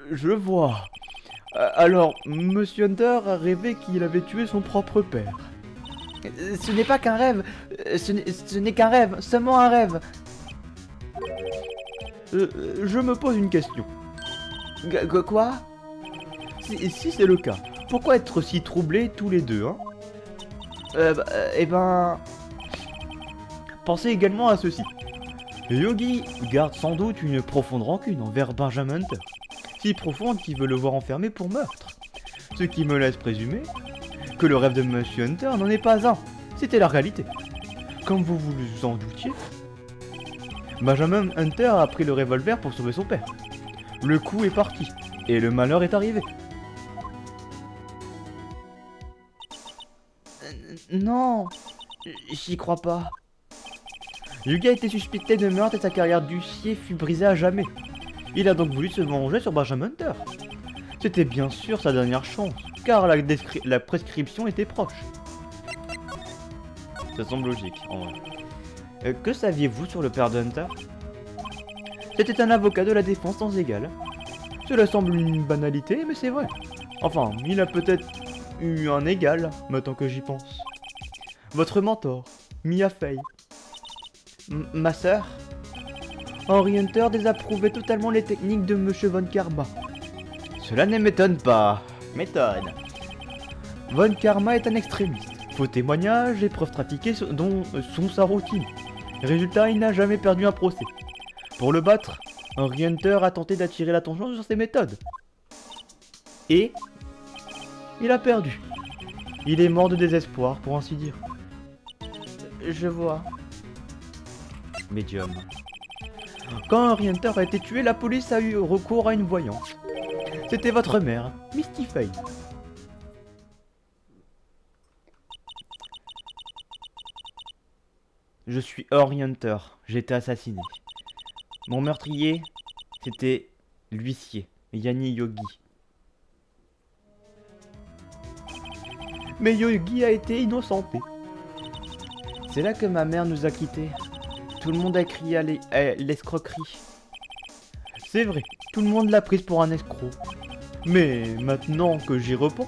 Je vois. Alors, Monsieur Hunter a rêvé qu'il avait tué son propre père. Ce n'est pas qu'un rêve. Ce n'est qu'un rêve, seulement un rêve. Je me pose une question. Quoi? Si c'est le cas, pourquoi être si troublés tous les deux, hein? Eh ben... Pensez également à ceci. Yogi garde sans doute une profonde rancune envers Benjamin Hunter. Si profonde qu'il veut le voir enfermé pour meurtre. Ce qui me laisse présumer que le rêve de Monsieur Hunter n'en est pas un. C'était la réalité. Comme vous vous en doutiez, Benjamin Hunter a pris le revolver pour sauver son père. Le coup est parti, et le malheur est arrivé. Non, j'y crois pas. Yugi a été suspecté de meurtre et sa carrière d'huissier fut brisée à jamais. Il a donc voulu se venger sur Benjamin Hunter. C'était bien sûr sa dernière chance, car la prescription était proche. Ça semble logique, en vrai. Que saviez-vous sur le père de Hunter? C'était un avocat de la défense sans égal. Cela semble une banalité, mais c'est vrai. Enfin, il a peut-être eu un égal, maintenant que j'y pense. Votre mentor, Mia Fey. Ma sœur? Henry Hunter désapprouvait totalement les techniques de Monsieur Von Karma. Cela ne m'étonne pas. Méthode. Von Karma est un extrémiste. Faux témoignages et preuves trafiquées dont sont sa routine. Résultat, il n'a jamais perdu un procès. Pour le battre, Henry Hunter a tenté d'attirer l'attention sur ses méthodes. Et il a perdu. Il est mort de désespoir, pour ainsi dire. Je vois. Médium. Quand Henry Hunter a été tué, la police a eu recours à une voyante. C'était votre mère, Misty Fey. Je suis Henry Hunter, j'ai été assassiné. Mon meurtrier, c'était l'huissier, Yanni Yogi. Mais Yogi a été innocenté. C'est là que ma mère nous a quittés. Tout le monde a crié à l'escroquerie. C'est vrai, tout le monde l'a prise pour un escroc. Mais maintenant que j'y repense,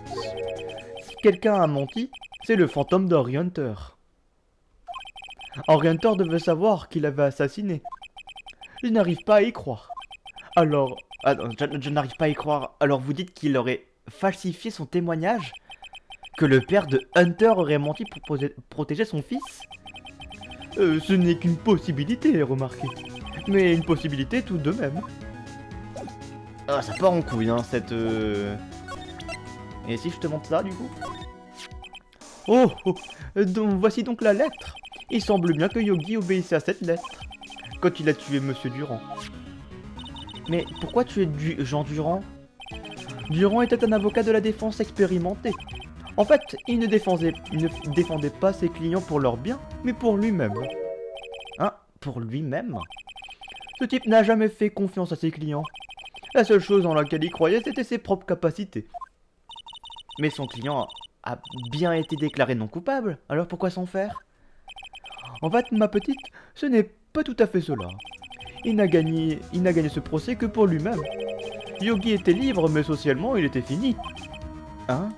si quelqu'un a menti, c'est le fantôme d'Henry Hunter. Henry Hunter devait savoir qu'il avait assassiné. Je n'arrive pas à y croire. Alors... je n'arrive pas à y croire. Alors vous dites qu'il aurait falsifié son témoignage? Que le père de Hunter aurait menti pour protéger son fils? Ce n'est qu'une possibilité, remarquez. Mais une possibilité tout de même. Ah, ça part en couille, hein, cette... Et si je te montre ça, du coup? Oh, oh, donc, voici donc la lettre. Il semble bien que Yogi obéissait à cette lettre. Quand il a tué Monsieur Durand. Mais pourquoi tuer Jean Durand? Durand était un avocat de la défense expérimenté. En fait, il ne défendait pas ses clients pour leur bien, mais pour lui-même. Hein? Pour lui-même? Ce type n'a jamais fait confiance à ses clients. La seule chose en laquelle il croyait, c'était ses propres capacités. Mais son client a bien été déclaré non coupable, alors pourquoi s'en faire? En fait, ma petite, ce n'est pas tout à fait cela. Il n'a gagné ce procès que pour lui-même. Yogi était libre, mais socialement, il était fini. Hein?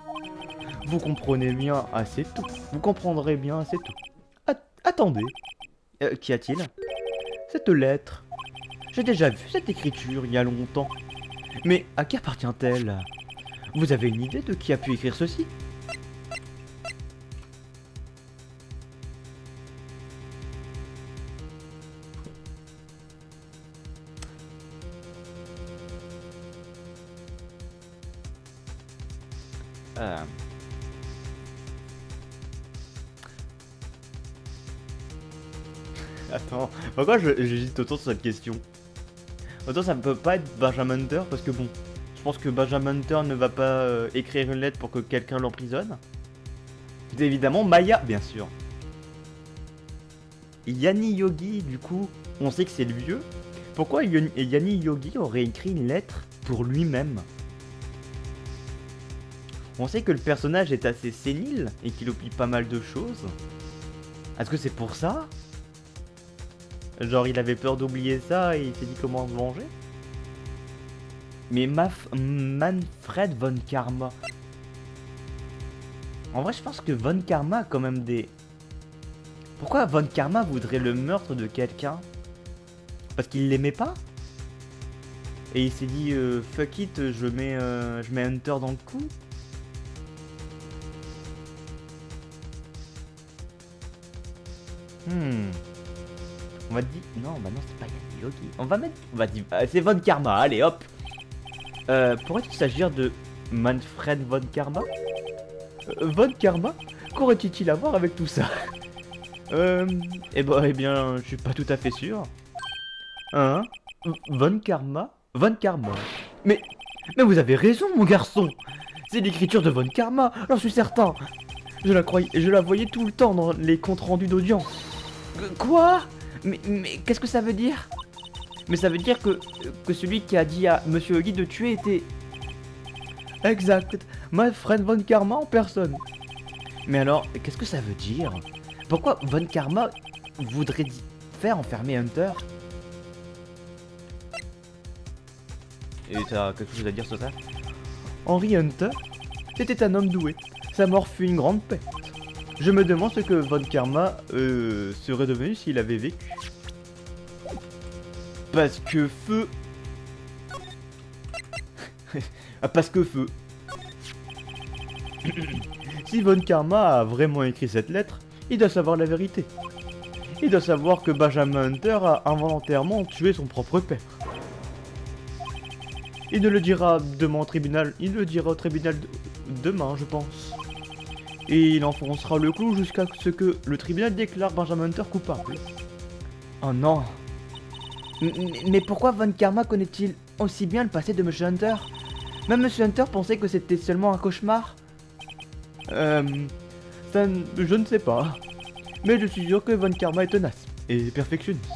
Vous comprenez bien assez tôt. Vous comprendrez bien assez tôt. Attendez. Qu'y a-t-il? Cette lettre. J'ai déjà vu cette écriture il y a longtemps. Mais à qui appartient-elle? Vous avez une idée de qui a pu écrire ceci? Attends, pourquoi j'hésite autant sur cette question? Autant ça ne peut pas être Benjamin Hunter parce que bon, je pense que Benjamin Hunter ne va pas écrire une lettre pour que quelqu'un l'emprisonne. C'est évidemment Maya, bien sûr. Yanni Yogi, du coup, on sait que c'est le vieux. Pourquoi Yanni Yogi aurait écrit une lettre pour lui-même? On sait que le personnage est assez sénile et qu'il oublie pas mal de choses. Est-ce que c'est pour ça? Genre il avait peur d'oublier ça et il s'est dit comment se venger? Mais Manfred Von Karma... En vrai je pense que Von Karma a quand même des... Pourquoi Von Karma voudrait le meurtre de quelqu'un? Parce qu'il l'aimait pas? Et il s'est dit fuck it, je mets Hunter dans le coup? On va dire... Non, bah non, c'est pas Yanni Yogi. On va dire... c'est Von Karma, allez, hop. Pourrait-il s'agir de Manfred Von Karma? Von Karma? Qu'aurait-il à voir avec tout ça? Eh bien, je suis pas tout à fait sûr. Hein? Von Karma? Von Karma. Mais vous avez raison, mon garçon. C'est l'écriture de Von Karma, j'en suis certain. Je la voyais tout le temps dans les comptes rendus d'audience. Quoi? Mais qu'est-ce que ça veut dire? Mais ça veut dire que celui qui a dit à Monsieur Yogi de tuer était... Exact, my friend Von Karma en personne. Mais alors, qu'est-ce que ça veut dire? Pourquoi Von Karma voudrait faire enfermer Hunter? Et t'as quelque chose à dire sur ça? Henry Hunter était un homme doué. Sa mort fut une grande perte. Je me demande ce que Von Karma serait devenu s'il avait vécu. Parce que feu... Ah, parce que feu. Si Von Karma a vraiment écrit cette lettre, il doit savoir la vérité. Il doit savoir que Benjamin Hunter a involontairement tué son propre père. Il ne le dira demain au tribunal, il le dira au tribunal demain, je pense. Et il enfoncera le clou jusqu'à ce que le tribunal déclare Benjamin Hunter coupable. Oh non. Mais pourquoi Von Karma connaît-il aussi bien le passé de Monsieur Hunter? Même Monsieur Hunter pensait que c'était seulement un cauchemar. Ça, je ne sais pas. Mais je suis sûr que Von Karma est tenace et perfectionniste.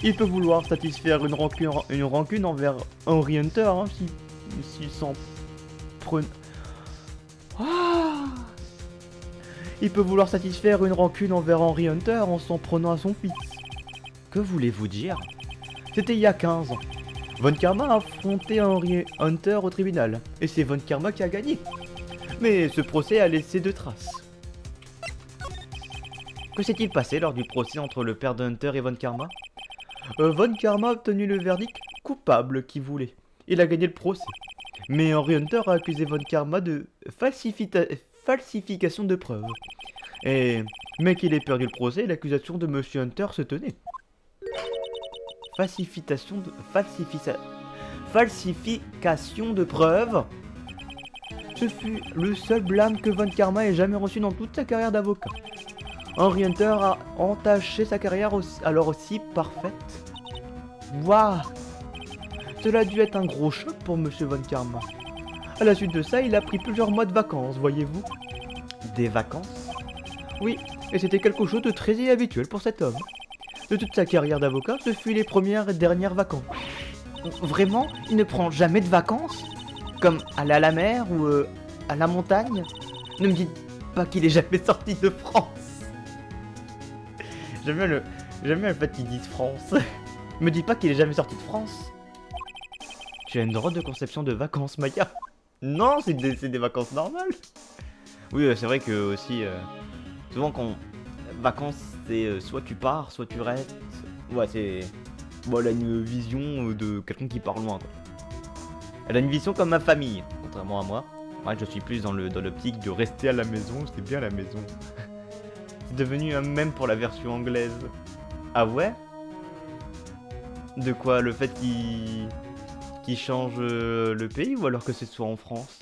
Il peut vouloir satisfaire une rancune envers Henry Hunter, hein, s'il s'en prenait... Il peut vouloir satisfaire une rancune envers Henry Hunter en s'en prenant à son fils. Que voulez-vous dire? C'était il y a 15 ans. Von Karma a affronté Henry Hunter au tribunal, et c'est Von Karma qui a gagné. Mais ce procès a laissé de traces. Que s'est-il passé lors du procès entre le père de Hunter et Von Karma? Von Karma a obtenu le verdict coupable qu'il voulait. Il a gagné le procès. Mais Henry Hunter a accusé Von Karma de falsification de preuves. Mais qu'il ait perdu le procès, l'accusation de Monsieur Hunter se tenait. Falsification de preuves. Ce fut le seul blâme que Von Karma ait jamais reçu dans toute sa carrière d'avocat. Henry Hunter a entaché sa carrière alors aussi parfaite. Waouh! Cela a dû être un gros choc pour Monsieur Von Karma. À la suite de ça, il a pris plusieurs mois de vacances, voyez-vous. Des vacances? Oui, et c'était quelque chose de très inhabituel pour cet homme. De toute sa carrière d'avocat, ce fut les premières et dernières vacances. Vraiment? Il ne prend jamais de vacances? Comme aller à la mer ou à la montagne? Ne me dites pas qu'il est jamais sorti de France. J'aime bien le fait qu'ils disent France. Me dis pas qu'il est jamais sorti de France. Tu as une drôle de conception de vacances, Maya. Non, c'est des vacances normales. Oui, c'est vrai que aussi, souvent quand vacances, c'est soit tu pars, soit tu restes. Ouais, c'est... Bon, elle a une vision de quelqu'un qui part loin, quoi. Elle a une vision comme ma famille, contrairement à moi. Moi, je suis plus dans l'optique de rester à la maison, c'est bien la maison. C'est devenu un mème pour la version anglaise. Ah ouais? De quoi? Le fait qu'il change le pays ou alors que c'est soit en France?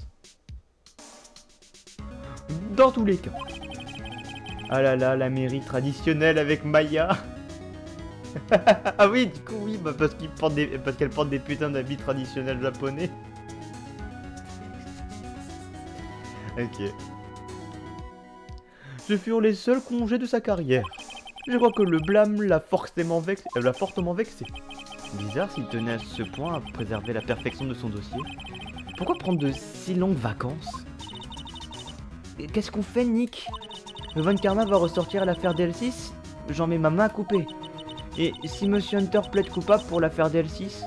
Dans tous les cas. Ah là là, la mairie traditionnelle avec Maya. Ah oui, du coup oui, bah parce qu'elle porte des putains d'habits traditionnels japonais. Ok. Ce furent les seuls congés de sa carrière. Je crois que le blâme l'a fortement vexé. Bizarre s'il tenait à ce point à préserver la perfection de son dossier. Pourquoi prendre de si longues vacances? Qu'est-ce qu'on fait, Nick? Von Karma va ressortir l'affaire d'L6? J'en mets ma main à couper. Et si Monsieur Hunter plaide coupable pour l'affaire d'L6?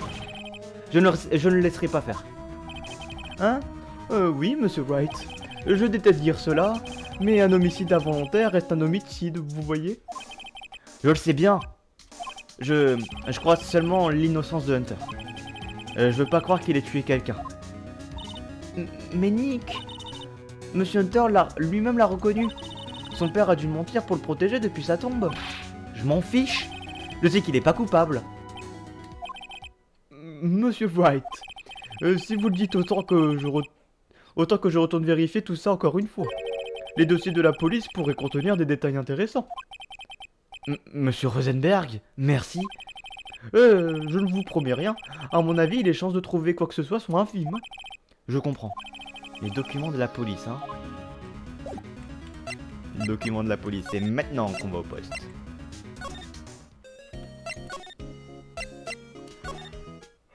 Je ne le laisserai pas faire. Hein? Oui, Monsieur Wright. Je déteste dire cela, mais un homicide involontaire reste un homicide, vous voyez? Je le sais bien. Je crois seulement en l'innocence de Hunter. Je veux pas croire qu'il ait tué quelqu'un. Mais Nick... Monsieur Hunter lui-même l'a reconnu. Son père a dû mentir pour le protéger depuis sa tombe. Je m'en fiche. Je sais qu'il est pas coupable. Monsieur Wright, si vous le dites autant que je retourne vérifier tout ça encore une fois. Les dossiers de la police pourraient contenir des détails intéressants. Monsieur Rosenberg, merci. Je ne vous promets rien. À mon avis, les chances de trouver quoi que ce soit sont infimes. Je comprends. Les documents de la police, hein. Les documents de la police, c'est maintenant qu'on va au poste.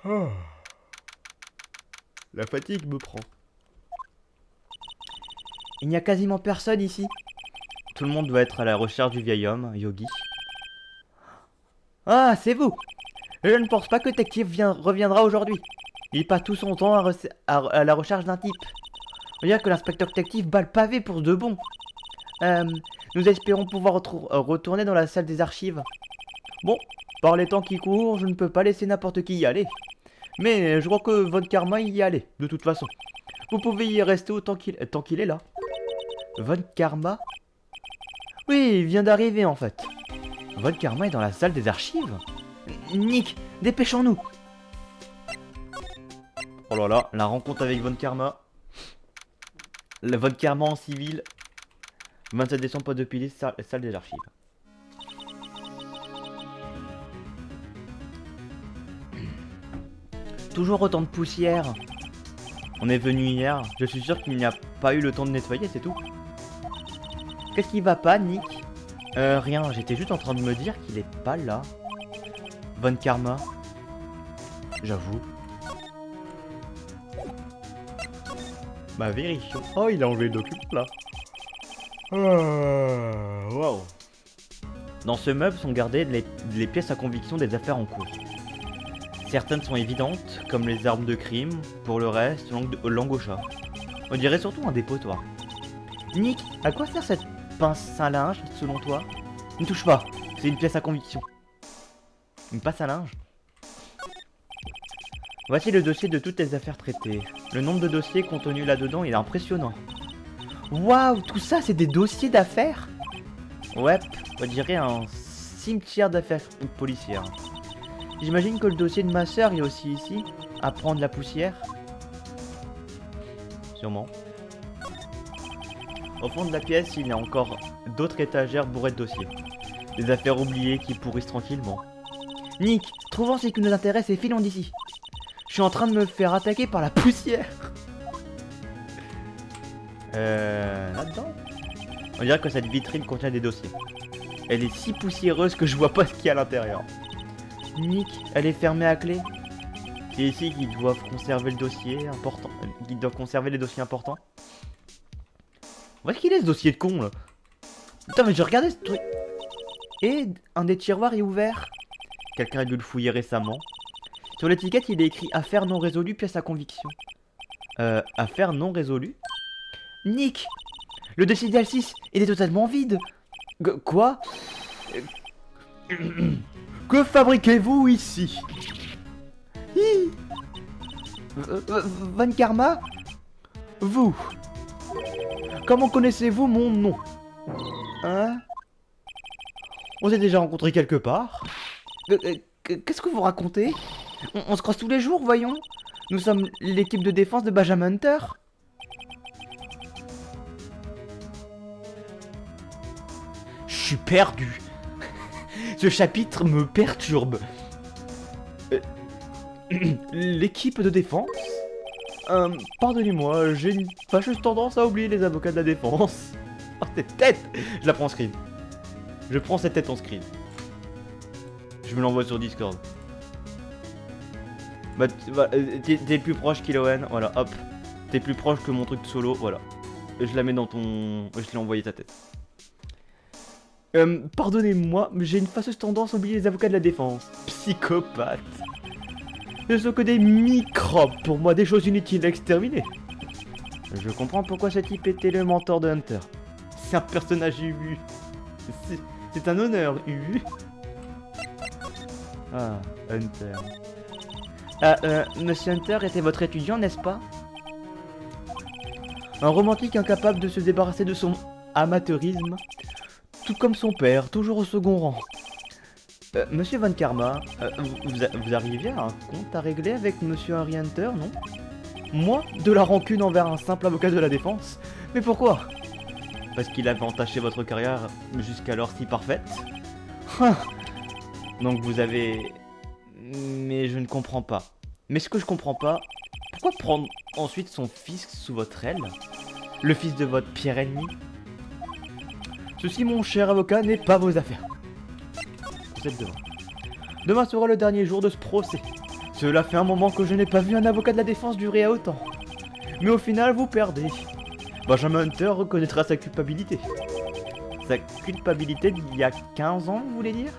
Oh. La fatigue me prend. Il n'y a quasiment personne ici. Tout le monde doit être à la recherche du vieil homme, Yogi. Ah, c'est vous! Je ne pense pas que Detective reviendra aujourd'hui. Il passe tout son temps à la recherche d'un type. On dirait que l'inspecteur Detective bat le pavé pour de bon. Nous espérons pouvoir retourner dans la salle des archives. Bon, par les temps qui courent, je ne peux pas laisser n'importe qui y aller. Mais je crois que Von Karma y allait, de toute façon. Vous pouvez y rester autant qu'il est là. Von Karma? Oui, il vient d'arriver en fait. Von Karma est dans la salle des archives? Nick, dépêchons-nous! Oh là là, la rencontre avec Von Karma. Le Von Karma en civil. 27 décembre, pas de pilier, salle des archives. Toujours autant de poussière. On est venu hier, je suis sûr qu'il n'y a pas eu le temps de nettoyer, c'est tout. Qu'est-ce qui va pas, Nick? Rien, j'étais juste en train de me dire qu'il est pas là. Von Karma. J'avoue. Bah vérifions. Oh, il a enlevé le document là. Wow. Dans ce meuble sont gardées les pièces à conviction des affaires en cours. Certaines sont évidentes, comme les armes de crime. Pour le reste, langue au chat. On dirait surtout un dépotoir. Nick, à quoi sert cette pince à linge, selon toi? Ne touche pas, c'est une pièce à conviction. Une pince à linge? Voici le dossier de toutes les affaires traitées. Le nombre de dossiers contenus là-dedans est impressionnant. Waouh, tout ça c'est des dossiers d'affaires? Ouais, on dirait un cimetière d'affaires policières. J'imagine que le dossier de ma sœur est aussi ici, à prendre la poussière. Sûrement. Au fond de la pièce, il y a encore d'autres étagères bourrées de dossiers. Des affaires oubliées qui pourrissent tranquillement. Nick, trouvons ce qui nous intéresse et filons d'ici. Je suis en train de me faire attaquer par la poussière. Là-dedans? On dirait que cette vitrine contient des dossiers. Elle est si poussiéreuse que je vois pas ce qu'il y a à l'intérieur. Nick, elle est fermée à clé. C'est ici qu'ils doivent conserver le dossier important. Qu'ils doivent conserver les dossiers importants. Où est-ce qu'il est ce dossier de con là? Putain, mais j'ai regardé ce truc. Et un des tiroirs est ouvert. Quelqu'un a dû le fouiller récemment. Sur l'étiquette, il est écrit affaire non résolue, pièce à conviction. Affaire non résolue? Nick, le dossier d'Al6, il est totalement vide. Quoi? Que fabriquez-vous ici? Von Karma? Vous? Comment connaissez-vous mon nom? Hein? On s'est déjà rencontrés quelque part? Qu'est-ce que vous racontez? On se croise tous les jours, voyons. Nous sommes l'équipe de défense de Benjamin Hunter. Je suis perdu. Ce chapitre me perturbe. L'équipe de défense? Pardonnez-moi, j'ai une fâcheuse tendance à oublier les avocats de la défense. Oh, cette tête! Je la prends en screen. Je prends cette tête en screen. Je me l'envoie sur Discord. Bah, t'es plus proche qu'Elohen, voilà, hop. T'es plus proche que mon truc solo, voilà. Je la mets dans ton... Je l'ai envoyé ta tête. Pardonnez-moi, mais j'ai une fâcheuse tendance à oublier les avocats de la défense. Psychopathe. Ce sont que des microbes, pour moi, des choses inutiles à exterminer. Je comprends pourquoi ce type était le mentor de Hunter. C'est un personnage UU. C'est un honneur, UU. Ah, Hunter. Monsieur Hunter était votre étudiant, n'est-ce pas? Un romantique incapable de se débarrasser de son amateurisme. Tout comme son père, toujours au second rang. Monsieur Von Karma, vous arrivez à un compte à régler avec Monsieur Harry Hunter, non? Moi, de la rancune envers un simple avocat de la défense? Mais pourquoi? Parce qu'il avait entaché votre carrière jusqu'alors si parfaite? Donc vous avez... Mais je ne comprends pas. Mais ce que je comprends pas, pourquoi prendre ensuite son fils sous votre aile? Le fils de votre pire ennemi? Ceci, mon cher avocat, n'est pas vos affaires. Vous êtes devant. Demain sera le dernier jour de ce procès. Cela fait un moment que je n'ai pas vu un avocat de la défense durer à autant. Mais au final, vous perdez. Benjamin Hunter reconnaîtra sa culpabilité. Sa culpabilité d'il y a 15 ans, vous voulez dire?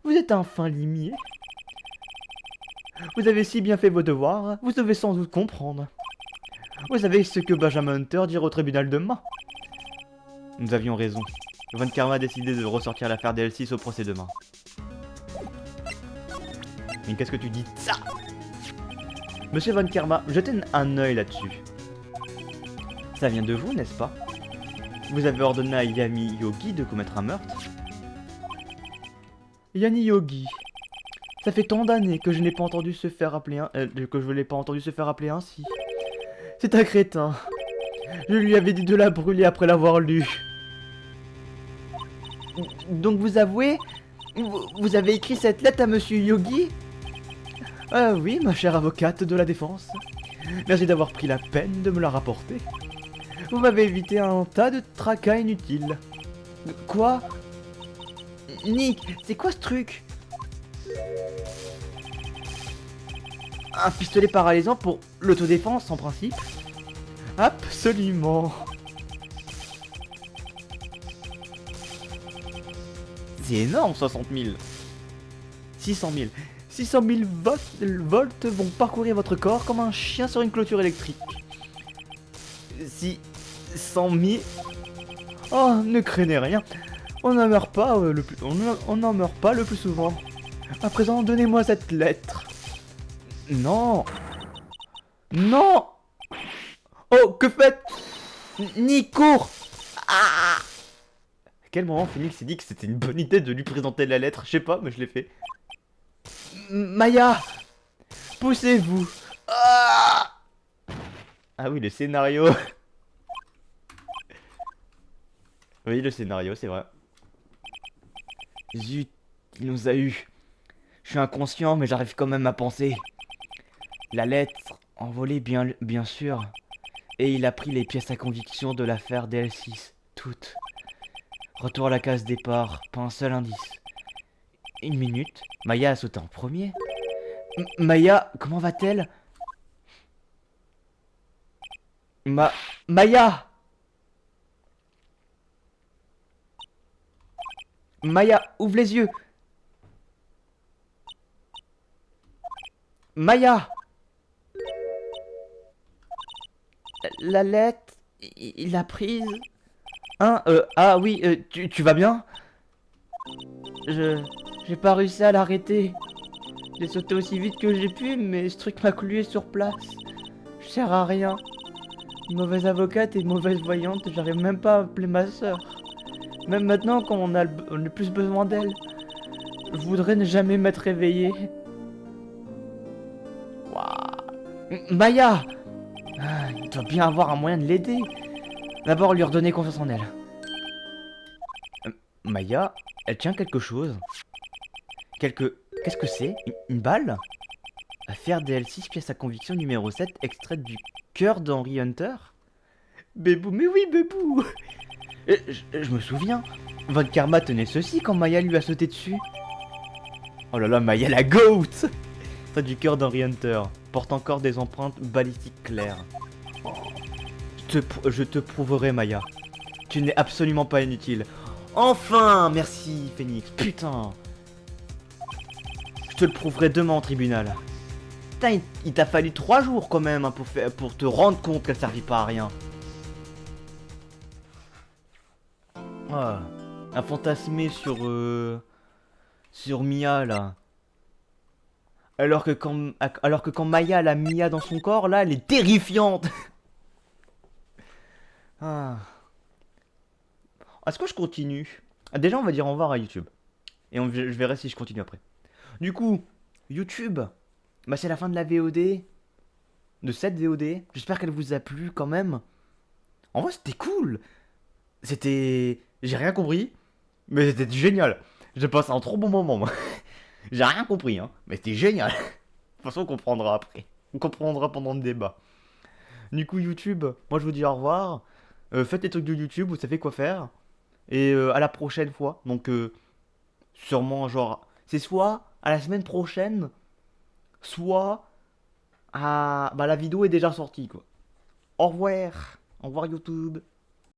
Vous êtes un fin limier. Vous avez si bien fait vos devoirs, vous devez sans doute comprendre. Vous savez ce que Benjamin Hunter dira au tribunal demain. Nous avions raison. Von Karma a décidé de ressortir l'affaire DL6 au procès demain. Mais qu'est-ce que tu dis de ça? Monsieur Von Karma, jetez un œil là-dessus. Ça vient de vous, n'est-ce pas? Vous avez ordonné à Yami Yogi de commettre un meurtre? Yanni Yogi. Ça fait tant d'années que je n'ai pas entendu se faire appeler que je l'ai pas entendu se faire appeler ainsi. C'est un crétin. Je lui avais dit de la brûler après l'avoir lu. Donc vous avouez? Vous avez écrit cette lettre à Monsieur Yogi? Ah oui, ma chère avocate de la défense. Merci d'avoir pris la peine de me la rapporter. Vous m'avez évité un tas de tracas inutiles. Quoi? Nick, c'est quoi ce truc? Un pistolet paralysant pour l'autodéfense en principe? Absolument. C'est énorme, 60 000. 600 000. 600 000 volts vont parcourir votre corps comme un chien sur une clôture électrique. 600 000. Oh, ne craignez rien. On n'en meurt pas on n'en meurt pas le plus souvent. À présent, donnez-moi cette lettre. Non. Non. Oh, que faites? Nick, cours. Ah. À quel moment Phoenix s'est dit que c'était une bonne idée de lui présenter la lettre? Je sais pas, mais je l'ai fait. Maya, poussez-vous. Ah, ah oui, le scénario. Oui, le scénario, c'est vrai. Zut, il nous a eu. Je suis inconscient, mais j'arrive quand même à penser. La lettre, envolée bien sûr. Et il a pris les pièces à conviction de l'affaire DL6, toutes. Retour à la case départ, pas un seul indice. Une minute, Maya a sauté en premier. Maya, comment va-t-elle? Maya! Maya, ouvre les yeux! Maya! La lettre, il l'a prise. Hein? Ah oui, tu vas bien? J'ai pas réussi à l'arrêter. J'ai sauté aussi vite que j'ai pu, mais ce truc m'a cloué sur place. Je sers à rien. Une mauvaise avocate et une mauvaise voyante, j'arrive même pas à appeler ma soeur. Même maintenant, quand on a le plus besoin d'elle. Je voudrais ne jamais m'être réveillé. Waouh. Maya! Ah, il doit bien avoir un moyen de l'aider. D'abord, lui redonner confiance en elle. Maya, elle tient quelque chose. Qu'est-ce que c'est? Une balle? Affaire DL6, pièce à conviction numéro 7, extraite du cœur d'Henry Hunter? Bébou, mais oui, Bébou! Je me souviens. Von Karma tenait ceci quand Maya lui a sauté dessus. Oh là là, Maya la GOAT! Extraite du cœur d'Henry Hunter. Porte encore des empreintes balistiques claires. Je te prouverai, Maya. Tu n'es absolument pas inutile. Enfin, merci, Phoenix. Putain. Je te le prouverai demain au tribunal. Putain, il t'a fallu 3 jours quand même hein, pour te rendre compte qu'elle servit pas à rien. Ah, un fantasmé sur Mia là. Alors que quand Maya a Mia dans son corps là, elle est terrifiante. Ah. Est-ce que je continue? Déjà, on va dire au revoir à YouTube. Et je verrai si je continue après. Du coup, YouTube, bah c'est la fin de la VOD. De cette VOD. J'espère qu'elle vous a plu quand même. En vrai, c'était cool. C'était... J'ai rien compris. Mais c'était génial. J'ai passé un trop bon moment, moi. J'ai rien compris, hein. Mais c'était génial. De toute façon, on comprendra après. On comprendra pendant le débat. Du coup, YouTube, moi je vous dis au revoir. Faites les trucs de YouTube, vous savez quoi faire. Et à la prochaine fois. Donc, sûrement, genre, c'est soit à la semaine prochaine, soit à. Bah, la vidéo est déjà sortie, quoi. Au revoir. Au revoir YouTube.